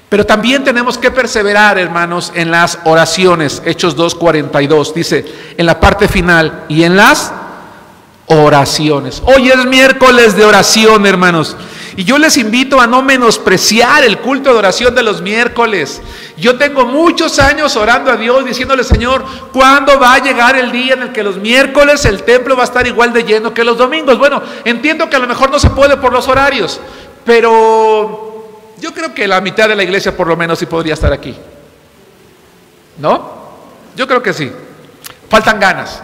Pero también tenemos que perseverar, hermanos, en las oraciones. Hechos 2:42 dice, en la parte final, y en las oraciones. Hoy es miércoles de oración, hermanos. Y yo les invito a no menospreciar el culto de oración de los miércoles. Yo tengo muchos años orando a Dios, diciéndole, Señor, ¿cuándo va a llegar el día en el que los miércoles el templo va a estar igual de lleno que los domingos? Bueno, entiendo que a lo mejor no se puede por los horarios, pero yo creo que la mitad de la iglesia por lo menos sí podría estar aquí. ¿No? Yo creo que sí. Faltan ganas.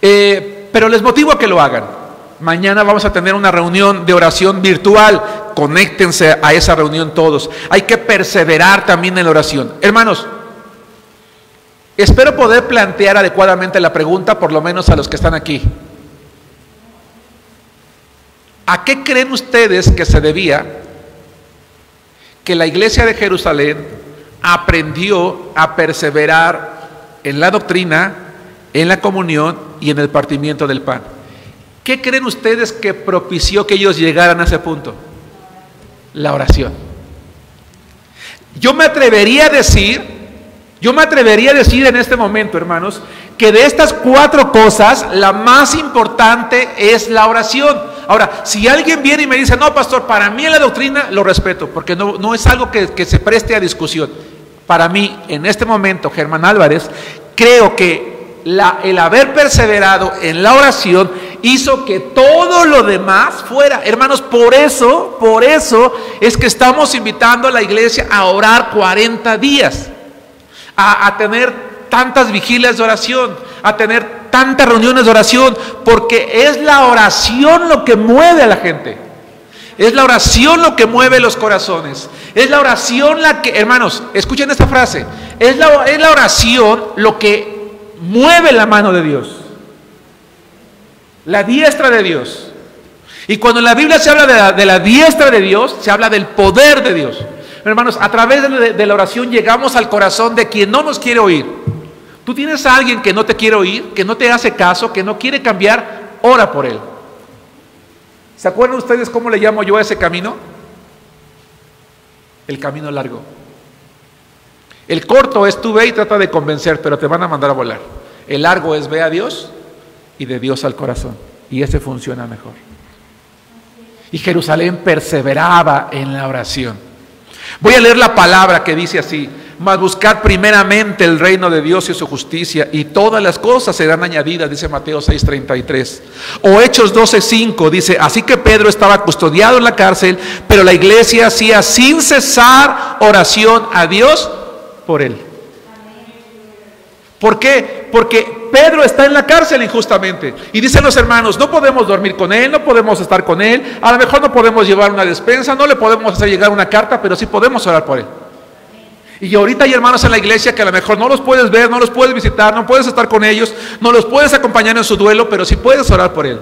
Pero les motivo a que lo hagan. Mañana vamos a tener una reunión de oración virtual. Conéctense a esa reunión todos. Hay que perseverar también en la oración. Hermanos, espero poder plantear adecuadamente la pregunta, por lo menos a los que están aquí. ¿A qué creen ustedes que se debía que la iglesia de Jerusalén aprendió a perseverar en la doctrina, en la comunión y en el partimiento del pan? ¿Qué creen ustedes que propició que ellos llegaran a ese punto? La oración. Yo me atrevería a decir en este momento, hermanos, que de estas 4 cosas, la más importante es la oración. Ahora, si alguien viene y me dice, no, pastor, para mí la doctrina, lo respeto, porque no es algo que se preste a discusión. Para mí, en este momento, Germán Álvarez, creo que el haber perseverado en la oración hizo que todo lo demás fuera. Hermanos, por eso es que estamos invitando a la iglesia a orar 40 días, a tener tantas vigilias de oración, a tener tantas reuniones de oración, porque es la oración lo que mueve a la gente. Es la oración lo que mueve los corazones. Es la oración la que, hermanos, escuchen esta frase, es la oración lo que mueve la mano de Dios, la diestra de Dios. Y cuando en la Biblia se habla de la diestra de Dios, se habla del poder de Dios. Hermanos, a través de la oración llegamos al corazón de quien no nos quiere oír. Tú tienes a alguien que no te quiere oír, que no te hace caso, que no quiere cambiar, ora por él. ¿Se acuerdan ustedes cómo le llamo yo a ese camino? El camino largo. El corto es tú ve y trata de convencer, pero te van a mandar a volar. El largo es ve a Dios y de Dios al corazón. Y ese funciona mejor. Y Jerusalén perseveraba en la oración. Voy a leer la palabra que dice así: mas buscad primeramente el reino de Dios y su justicia, y todas las cosas serán añadidas, dice Mateo 6:33. O Hechos 12:5 dice: así que Pedro estaba custodiado en la cárcel, pero la iglesia hacía sin cesar oración a Dios por él. ¿Por qué? Porque Pedro está en la cárcel injustamente. Y dicen los hermanos, no podemos dormir con él, no podemos estar con él, a lo mejor no podemos llevar una despensa, no le podemos hacer llegar una carta, pero sí podemos orar por él. Y ahorita hay hermanos en la iglesia que a lo mejor no los puedes ver, no los puedes visitar, no puedes estar con ellos, no los puedes acompañar en su duelo, pero sí puedes orar por él.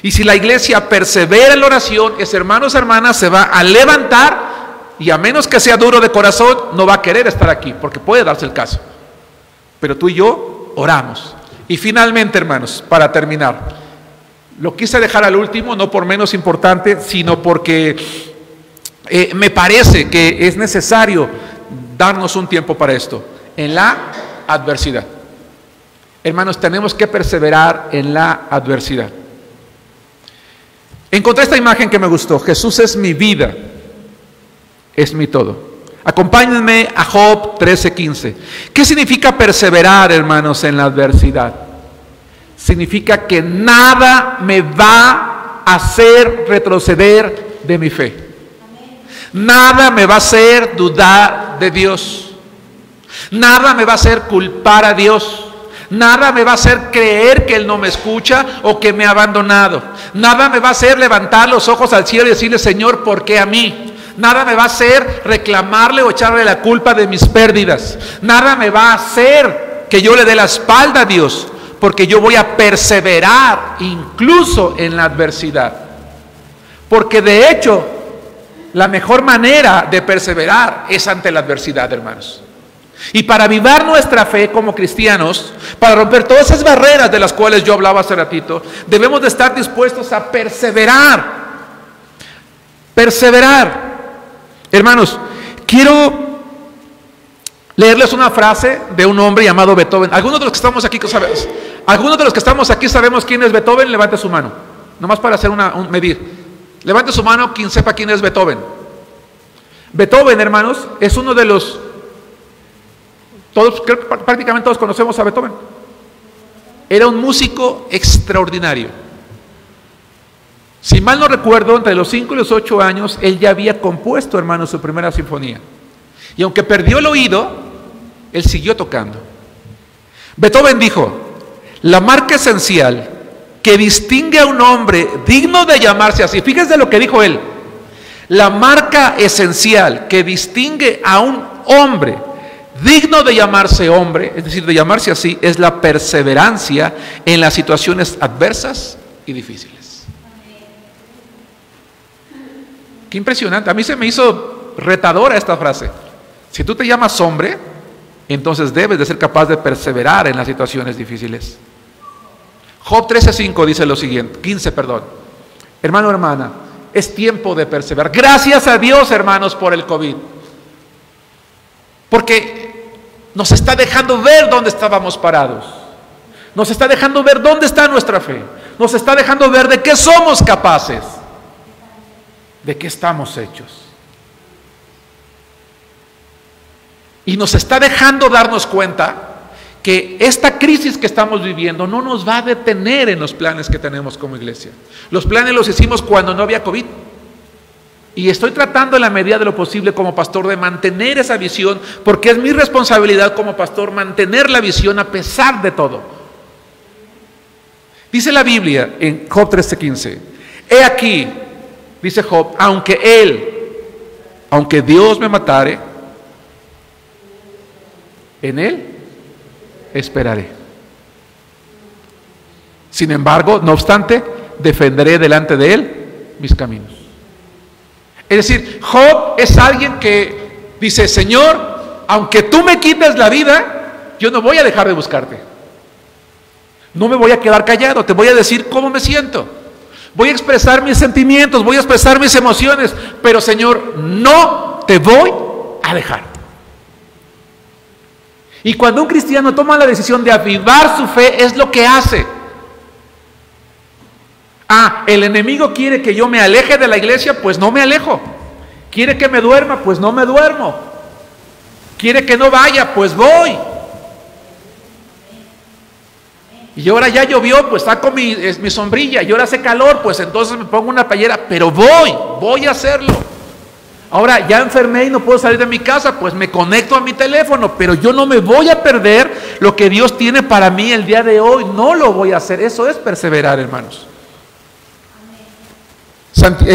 Y si la iglesia persevera en la oración, ese hermano o hermana se va a levantar, y a menos que sea duro de corazón, no va a querer estar aquí, porque puede darse el caso. Pero tú y yo oramos. Y finalmente, hermanos, para terminar, lo quise dejar al último, no por menos importante, sino porque me parece que es necesario darnos un tiempo para esto. En la adversidad. Hermanos, tenemos que perseverar en la adversidad. Encontré esta imagen que me gustó. Jesús es mi vida, es mi todo. Acompáñenme a Job 13:15. ¿Qué significa perseverar, hermanos, en la adversidad? Significa que nada me va a hacer retroceder de mi fe. Nada me va a hacer dudar de Dios. Nada me va a hacer culpar a Dios. Nada me va a hacer creer que Él no me escucha o que me ha abandonado. Nada me va a hacer levantar los ojos al cielo y decirle: Señor, ¿por qué a mí? Nada me va a hacer reclamarle o echarle la culpa de mis pérdidas. Nada me va a hacer que yo le dé la espalda a Dios, porque yo voy a perseverar incluso en la adversidad. Porque de hecho, la mejor manera de perseverar es ante la adversidad, hermanos. Y para avivar nuestra fe como cristianos, para romper todas esas barreras de las cuales yo hablaba hace ratito, debemos de estar dispuestos a perseverar. Perseverar. Hermanos, quiero leerles una frase de un hombre llamado Beethoven. Algunos de los que estamos aquí sabemos quién es Beethoven. Levante su mano, nomás para hacer un medir. Levante su mano quien sepa quién es Beethoven. Beethoven, hermanos, es uno de los... creo que prácticamente todos conocemos a Beethoven. Era un músico extraordinario. Si mal no recuerdo, entre los 5 y los 8 años, él ya había compuesto, hermanos, su primera sinfonía. Y aunque perdió el oído, él siguió tocando. Beethoven dijo: la marca esencial que distingue a un hombre digno de llamarse así, fíjense lo que dijo él, la marca esencial que distingue a un hombre digno de llamarse hombre, es decir, de llamarse así, es la perseverancia en las situaciones adversas y difíciles. Qué impresionante, a mí se me hizo retadora esta frase. Si tú te llamas hombre, entonces debes de ser capaz de perseverar en las situaciones difíciles. Job 13:5 dice lo siguiente, 15, perdón. Hermano, hermana, es tiempo de perseverar. Gracias a Dios, hermanos, por el COVID. Porque nos está dejando ver dónde estábamos parados. Nos está dejando ver dónde está nuestra fe. Nos está dejando ver de qué somos capaces, de qué estamos hechos. Y nos está dejando darnos cuenta que esta crisis que estamos viviendo no nos va a detener en los planes que tenemos como iglesia. Los planes los hicimos cuando no había COVID. Y estoy tratando en la medida de lo posible como pastor de mantener esa visión, porque es mi responsabilidad como pastor mantener la visión a pesar de todo. Dice la Biblia en Job 13:15, he aquí, dice Job, aunque Dios me matare, en Él esperaré. Sin embargo, no obstante, defenderé delante de Él mis caminos. Es decir, Job es alguien que dice, Señor, aunque tú me quites la vida, yo no voy a dejar de buscarte. No me voy a quedar callado, te voy a decir cómo me siento. Voy a expresar mis sentimientos, voy a expresar mis emociones, pero Señor, no te voy a dejar. Y cuando un cristiano toma la decisión de avivar su fe, es lo que hace. El enemigo quiere que yo me aleje de la iglesia, pues no me alejo. Quiere que me duerma, pues no me duermo. Quiere que no vaya, pues voy. Y ahora ya llovió, pues saco mi sombrilla. Y ahora hace calor, pues entonces me pongo una playera, pero voy a hacerlo. Ahora ya enfermé y no puedo salir de mi casa, pues me conecto a mi teléfono, pero yo no me voy a perder lo que Dios tiene para mí el día de hoy. No lo voy a hacer. Eso es perseverar, hermanos.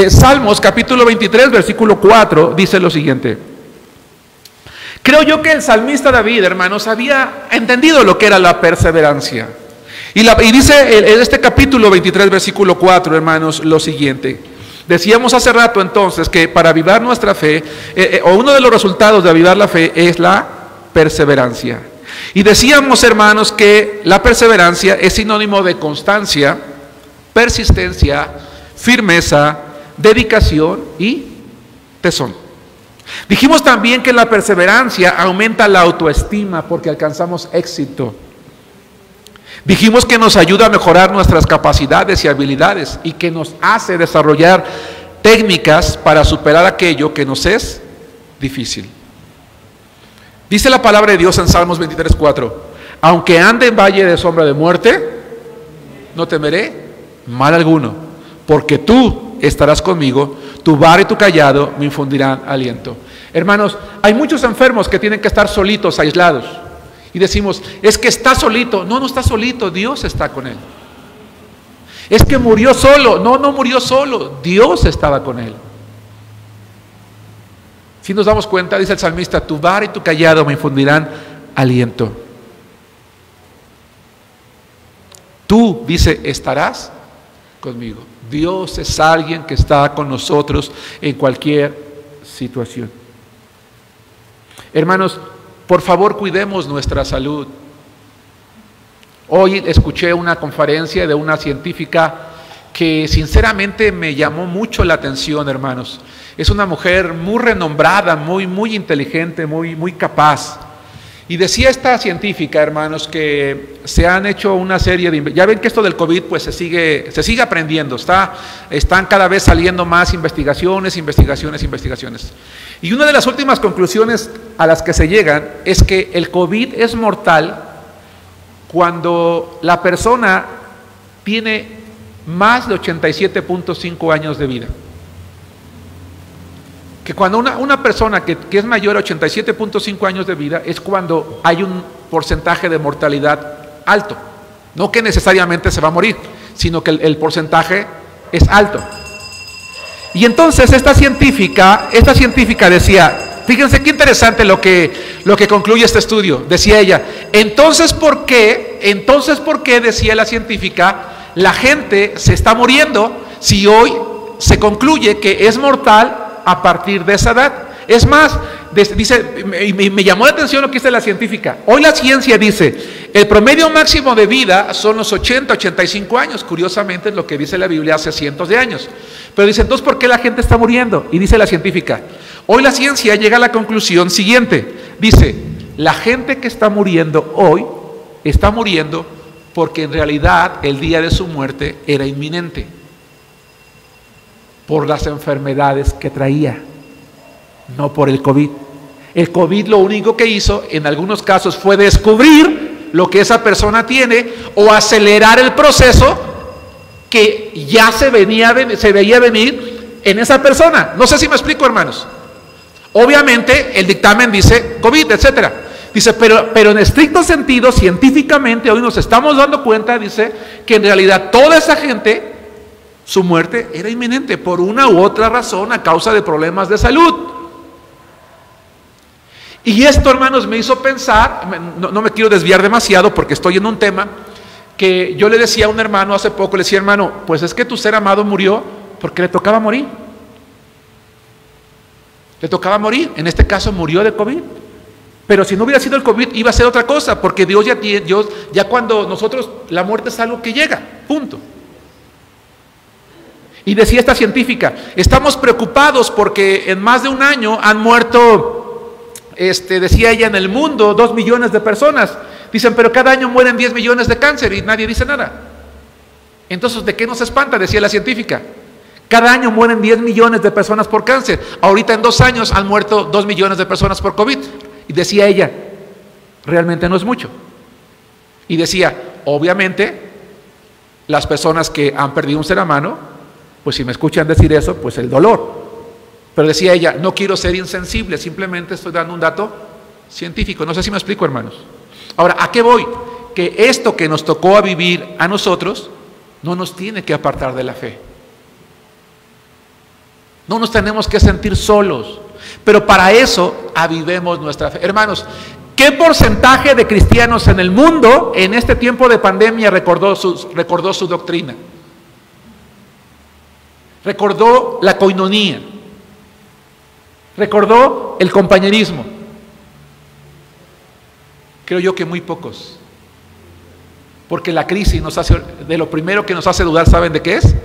Salmos capítulo 23 versículo 4 dice lo siguiente. Creo yo que el salmista David, hermanos, había entendido lo que era la perseverancia. Y dice en este capítulo 23 versículo 4, hermanos, lo siguiente. Decíamos hace rato entonces que para avivar nuestra fe, o uno de los resultados de avivar la fe es la perseverancia. Y decíamos, hermanos, que la perseverancia es sinónimo de constancia, persistencia, firmeza, dedicación y tesón. Dijimos también que la perseverancia aumenta la autoestima porque alcanzamos éxito. Dijimos que nos ayuda a mejorar nuestras capacidades y habilidades y que nos hace desarrollar técnicas para superar aquello que nos es difícil. Dice la palabra de Dios en Salmos 23:4, aunque ande en valle de sombra de muerte, no temeré mal alguno, porque tú estarás conmigo, tu vara y tu cayado me infundirán aliento. Hermanos, hay muchos enfermos que tienen que estar solitos, aislados. Y decimos, es que está solito. No está solito, Dios está con él. Es que murió solo. No murió solo, Dios estaba con él. Si nos damos cuenta, dice el salmista, tu vara y tu cayado me infundirán aliento. Tú, dice, estarás conmigo. Dios es alguien que está con nosotros en cualquier situación. Hermanos, por favor, cuidemos nuestra salud. Hoy escuché una conferencia de una científica que sinceramente me llamó mucho la atención, hermanos. Es una mujer muy renombrada, muy inteligente, muy capaz. Y decía esta científica, hermanos, que se han hecho una serie de... Ya ven que esto del COVID pues se sigue aprendiendo. Están cada vez saliendo más investigaciones. Y una de las últimas conclusiones a las que se llegan es que el COVID es mortal cuando la persona tiene más de 87.5 años de vida. Que cuando una persona que es mayor a 87.5 años de vida es cuando hay un porcentaje de mortalidad alto. No que necesariamente se va a morir, sino que el porcentaje es alto. Y entonces esta científica decía, fíjense qué interesante lo que concluye este estudio. Decía ella, entonces ¿por qué, decía la científica, la gente se está muriendo si hoy se concluye que es mortal a partir de esa edad? Es más, dice, me llamó la atención lo que dice la científica. Hoy la ciencia dice, el promedio máximo de vida son los 85 años. Curiosamente es lo que dice la Biblia hace cientos de años. Pero dice, entonces, ¿por qué la gente está muriendo? Y dice la científica, hoy la ciencia llega a la conclusión siguiente. Dice, la gente que está muriendo hoy, está muriendo porque en realidad el día de su muerte era inminente por las enfermedades que traía, no por el COVID. El COVID lo único que hizo en algunos casos fue descubrir lo que esa persona tiene o acelerar el proceso que ya se veía venir en esa persona. No sé si me explico, hermanos. Obviamente el dictamen dice COVID, etcétera. Dice, pero en estricto sentido, científicamente, hoy nos estamos dando cuenta, dice, que en realidad toda esa gente, su muerte era inminente por una u otra razón a causa de problemas de salud. Y esto, hermanos, me hizo pensar, no me quiero desviar demasiado porque estoy en un tema que yo le decía a un hermano hace poco, le decía, hermano, pues es que tu ser amado murió porque le tocaba morir. Le tocaba morir, en este caso murió de COVID. Pero si no hubiera sido el COVID, iba a ser otra cosa, porque Dios ya cuando nosotros, la muerte es algo que llega, punto. Y decía esta científica, estamos preocupados porque en más de un año han muerto, decía ella, en el mundo 2 millones de personas. Dicen, pero cada año mueren 10 millones de cáncer y nadie dice nada. Entonces, ¿de qué nos espanta? Decía la científica. Cada año mueren 10 millones de personas por cáncer. Ahorita en 2 años han muerto 2 millones de personas por COVID. Y decía ella, realmente no es mucho. Y decía, obviamente, las personas que han perdido un ser amado, pues si me escuchan decir eso, pues el dolor. Pero decía ella, no quiero ser insensible, simplemente estoy dando un dato científico. No sé si me explico, hermanos. Ahora, ¿a qué voy? Que esto que nos tocó a vivir a nosotros, no nos tiene que apartar de la fe. No nos tenemos que sentir solos. Pero para eso avivemos nuestra fe. Hermanos, ¿qué porcentaje de cristianos en el mundo en este tiempo de pandemia recordó su doctrina? Recordó la coinonía. Recordó el compañerismo. Creo yo que muy pocos. Porque la crisis de lo primero que nos hace dudar, ¿saben de qué es?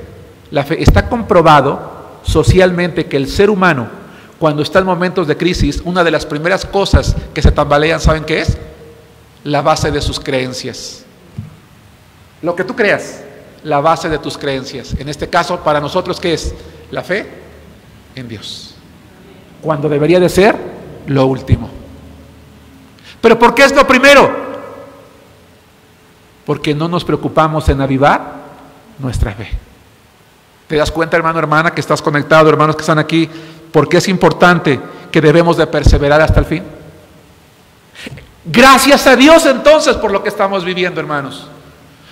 La fe. Está comprobado socialmente que el ser humano, cuando está en momentos de crisis, una de las primeras cosas que se tambalean, ¿saben qué es? La base de sus creencias. Lo que tú creas, la base de tus creencias. En este caso, para nosotros, ¿qué es? La fe en Dios. Cuando debería de ser lo último. ¿Pero por qué es lo primero? Porque no nos preocupamos en avivar nuestra fe. ¿Te das cuenta, hermano, hermana, que estás conectado, hermanos que están aquí? ¿Por qué es importante que debemos de perseverar hasta el fin? Gracias a Dios entonces por lo que estamos viviendo, hermanos.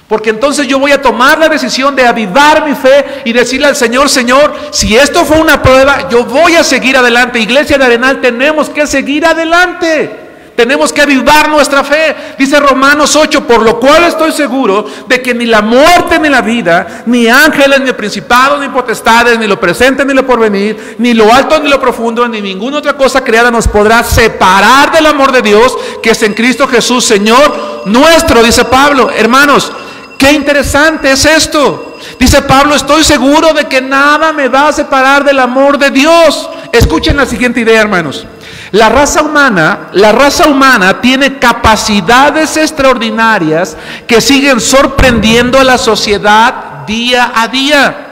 Porque entonces yo voy a tomar la decisión de avivar mi fe y decirle al Señor, Señor, si esto fue una prueba, yo voy a seguir adelante. Iglesia de Arenal, tenemos que seguir adelante. Tenemos que avivar nuestra fe. Dice Romanos 8, por lo cual estoy seguro de que ni la muerte ni la vida, ni ángeles, ni principados, ni potestades, ni lo presente ni lo porvenir, ni lo alto ni lo profundo, ni ninguna otra cosa creada nos podrá separar del amor de Dios que es en Cristo Jesús, Señor nuestro, dice Pablo. Hermanos, qué interesante es esto. Dice Pablo, estoy seguro de que nada me va a separar del amor de Dios. Escuchen la siguiente idea, hermanos. La raza humana tiene capacidades extraordinarias que siguen sorprendiendo a la sociedad día a día.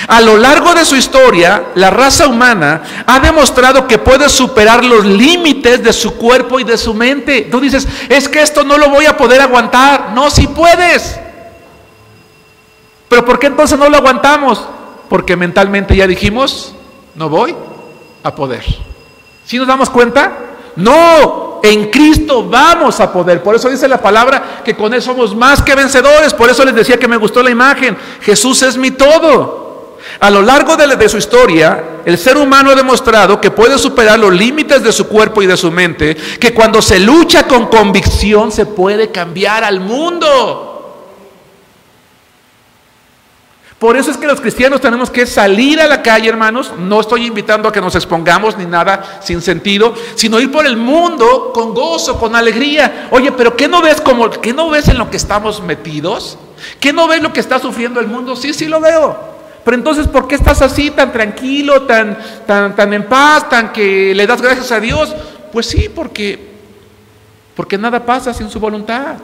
A lo largo de su historia, la raza humana ha demostrado que puede superar los límites de su cuerpo y de su mente. Tú dices, es que esto no lo voy a poder aguantar. No, sí puedes. ¿Pero por qué entonces no lo aguantamos? Porque mentalmente ya dijimos, no voy a poder. ¿Sí nos damos cuenta? No, en Cristo vamos a poder. Por eso dice la palabra que con Él somos más que vencedores. Por eso les decía que me gustó la imagen. Jesús es mi todo. A lo largo de su historia, el ser humano ha demostrado que puede superar los límites de su cuerpo y de su mente, que cuando se lucha con convicción se puede cambiar al mundo. Por eso es que los cristianos tenemos que salir a la calle, hermanos. No estoy invitando a que nos expongamos ni nada sin sentido, sino ir por el mundo con gozo, con alegría. Oye, pero ¿qué no ves en lo que estamos metidos? ¿Qué no ves lo que está sufriendo el mundo? Sí, sí lo veo. Pero entonces, ¿por qué estás así, tan tranquilo, tan en paz, tan que le das gracias a Dios? Pues sí, porque nada pasa sin su voluntad.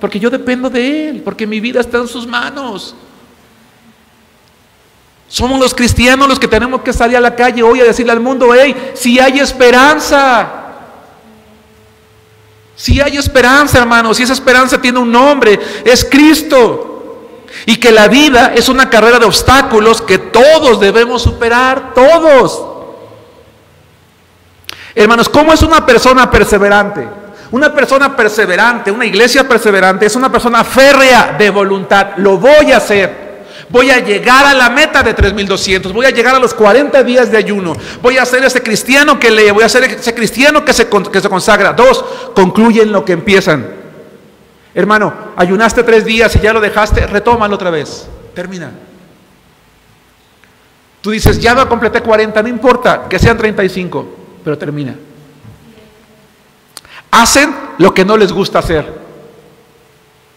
porque yo dependo de Él, porque mi vida está en sus manos. Somos los cristianos los que tenemos que salir a la calle hoy a decirle al mundo: hey, si hay esperanza. Si hay esperanza, hermanos, y esa esperanza tiene un nombre, es Cristo. Y que la vida es una carrera de obstáculos que todos debemos superar, todos. Hermanos, ¿cómo es una persona perseverante? Una persona perseverante, una iglesia perseverante, es una persona férrea de voluntad. Lo voy a hacer. Voy a llegar a la meta de 3,200. Voy a llegar a los 40 días de ayuno. Voy a ser ese cristiano que lee. Voy a ser ese cristiano que se consagra. 2, concluyen lo que empiezan. Hermano, ayunaste 3 días y ya lo dejaste, retómalo otra vez. Termina. Tú dices: ya no completé 40, no importa, que sean 35, pero termina. Hacen lo que no les gusta hacer.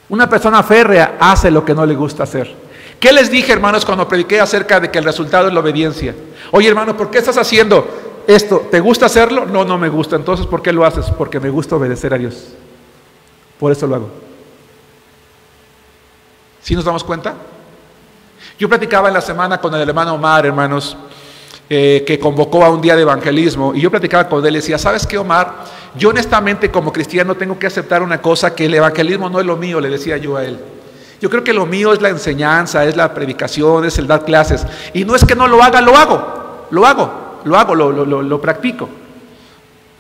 Una persona férrea hace lo que no le gusta hacer. ¿Qué les dije, hermanos, cuando prediqué acerca de que el resultado es la obediencia? Oye, hermano, ¿por qué estás haciendo esto? ¿Te gusta hacerlo? No, no me gusta. Entonces, ¿por qué lo haces? Porque me gusta obedecer a Dios. Por eso lo hago. ¿Sí nos damos cuenta? Yo platicaba en la semana con el hermano Omar, hermanos, que convocó a un día de evangelismo, y yo platicaba con él y decía: ¿sabes qué, Omar? Yo honestamente como cristiano tengo que aceptar una cosa, que el evangelismo no es lo mío, le decía yo a él. Yo creo que lo mío es la enseñanza, es la predicación, es el dar clases. Y no es que no lo haga, lo practico.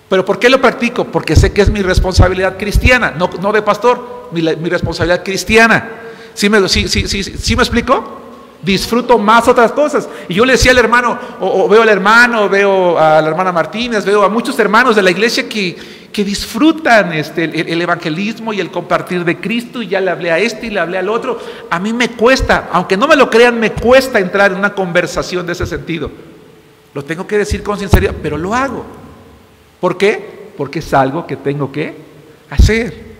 ¿Pero por qué lo practico? Porque sé que es mi responsabilidad cristiana, no de pastor, mi responsabilidad cristiana. ¿Sí me explico? Disfruto más otras cosas. Y yo le decía al hermano, o veo al hermano, veo a la hermana Martínez, veo a muchos hermanos de la iglesia que disfrutan el evangelismo y el compartir de Cristo, y ya le hablé a este y le hablé al otro. A mí me cuesta, aunque no me lo crean, me cuesta entrar en una conversación de ese sentido. Lo tengo que decir con sinceridad, pero lo hago. ¿Por qué? Porque es algo que tengo que hacer.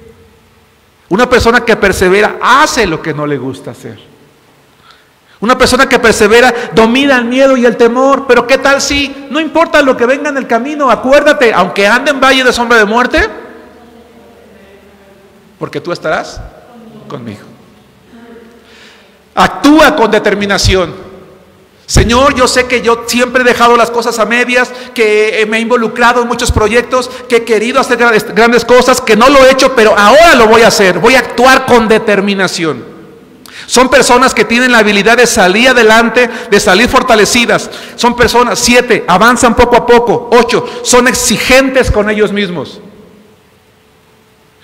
Una persona que persevera hace lo que no le gusta hacer. Una persona que persevera domina el miedo y el temor. Pero ¿qué tal si no importa lo que venga en el camino? Acuérdate, aunque ande en valle de sombra de muerte, porque tú estarás conmigo. Actúa con determinación. Señor, yo sé que yo siempre he dejado las cosas a medias, que me he involucrado en muchos proyectos, que he querido hacer grandes cosas, que no lo he hecho, pero ahora lo voy a hacer. Voy a actuar con determinación. Son personas que tienen la habilidad de salir adelante, de salir fortalecidas. Son personas, 7, avanzan poco a poco. 8, son exigentes con ellos mismos.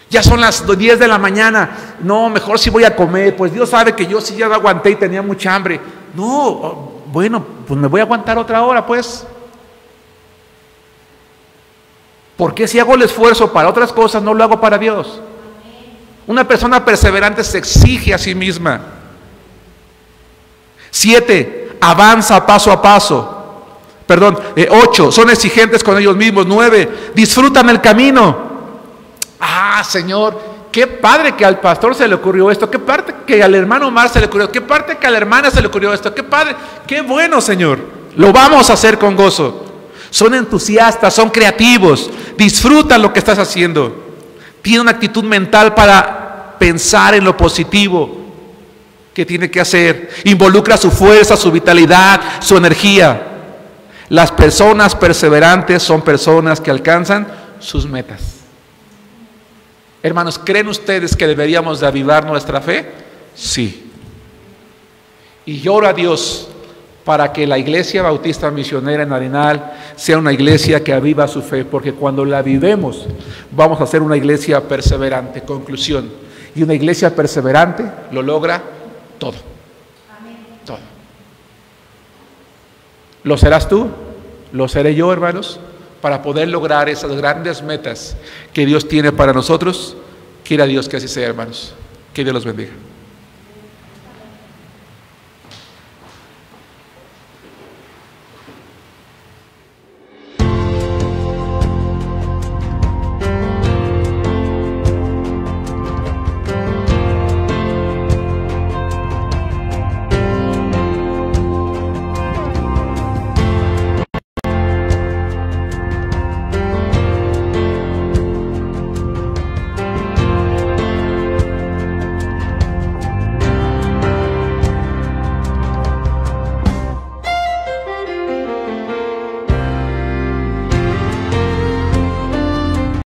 Ya son las 10 de la mañana. No, mejor si voy a comer. Pues Dios sabe que yo sí ya aguanté y tenía mucha hambre. No, bueno, pues me voy a aguantar otra hora, pues. ¿Por qué si hago el esfuerzo para otras cosas no lo hago para Dios? Una persona perseverante se exige a sí misma. 7, avanza paso a paso. 8, son exigentes con ellos mismos. 9, disfrutan el camino. Ah, Señor, qué padre que al pastor se le ocurrió esto. Qué padre que al hermano Omar se le ocurrió. Qué padre que a la hermana se le ocurrió esto. Qué padre, qué bueno, Señor. Lo vamos a hacer con gozo. Son entusiastas, son creativos. Disfrutan lo que estás haciendo. Tiene una actitud mental para pensar en lo positivo que tiene que hacer. Involucra su fuerza, su vitalidad, su energía. Las personas perseverantes son personas que alcanzan sus metas. Hermanos, ¿creen ustedes que deberíamos de avivar nuestra fe? Sí. Y yo oro a Dios para que la Iglesia Bautista Misionera en Arenal sea una iglesia que aviva su fe, porque cuando la avivemos vamos a ser una iglesia perseverante. Conclusión: y una iglesia perseverante lo logra todo. Todo. ¿Lo serás tú? ¿Lo seré yo, hermanos? Para poder lograr esas grandes metas que Dios tiene para nosotros. Quiera Dios que así sea, hermanos. Que Dios los bendiga.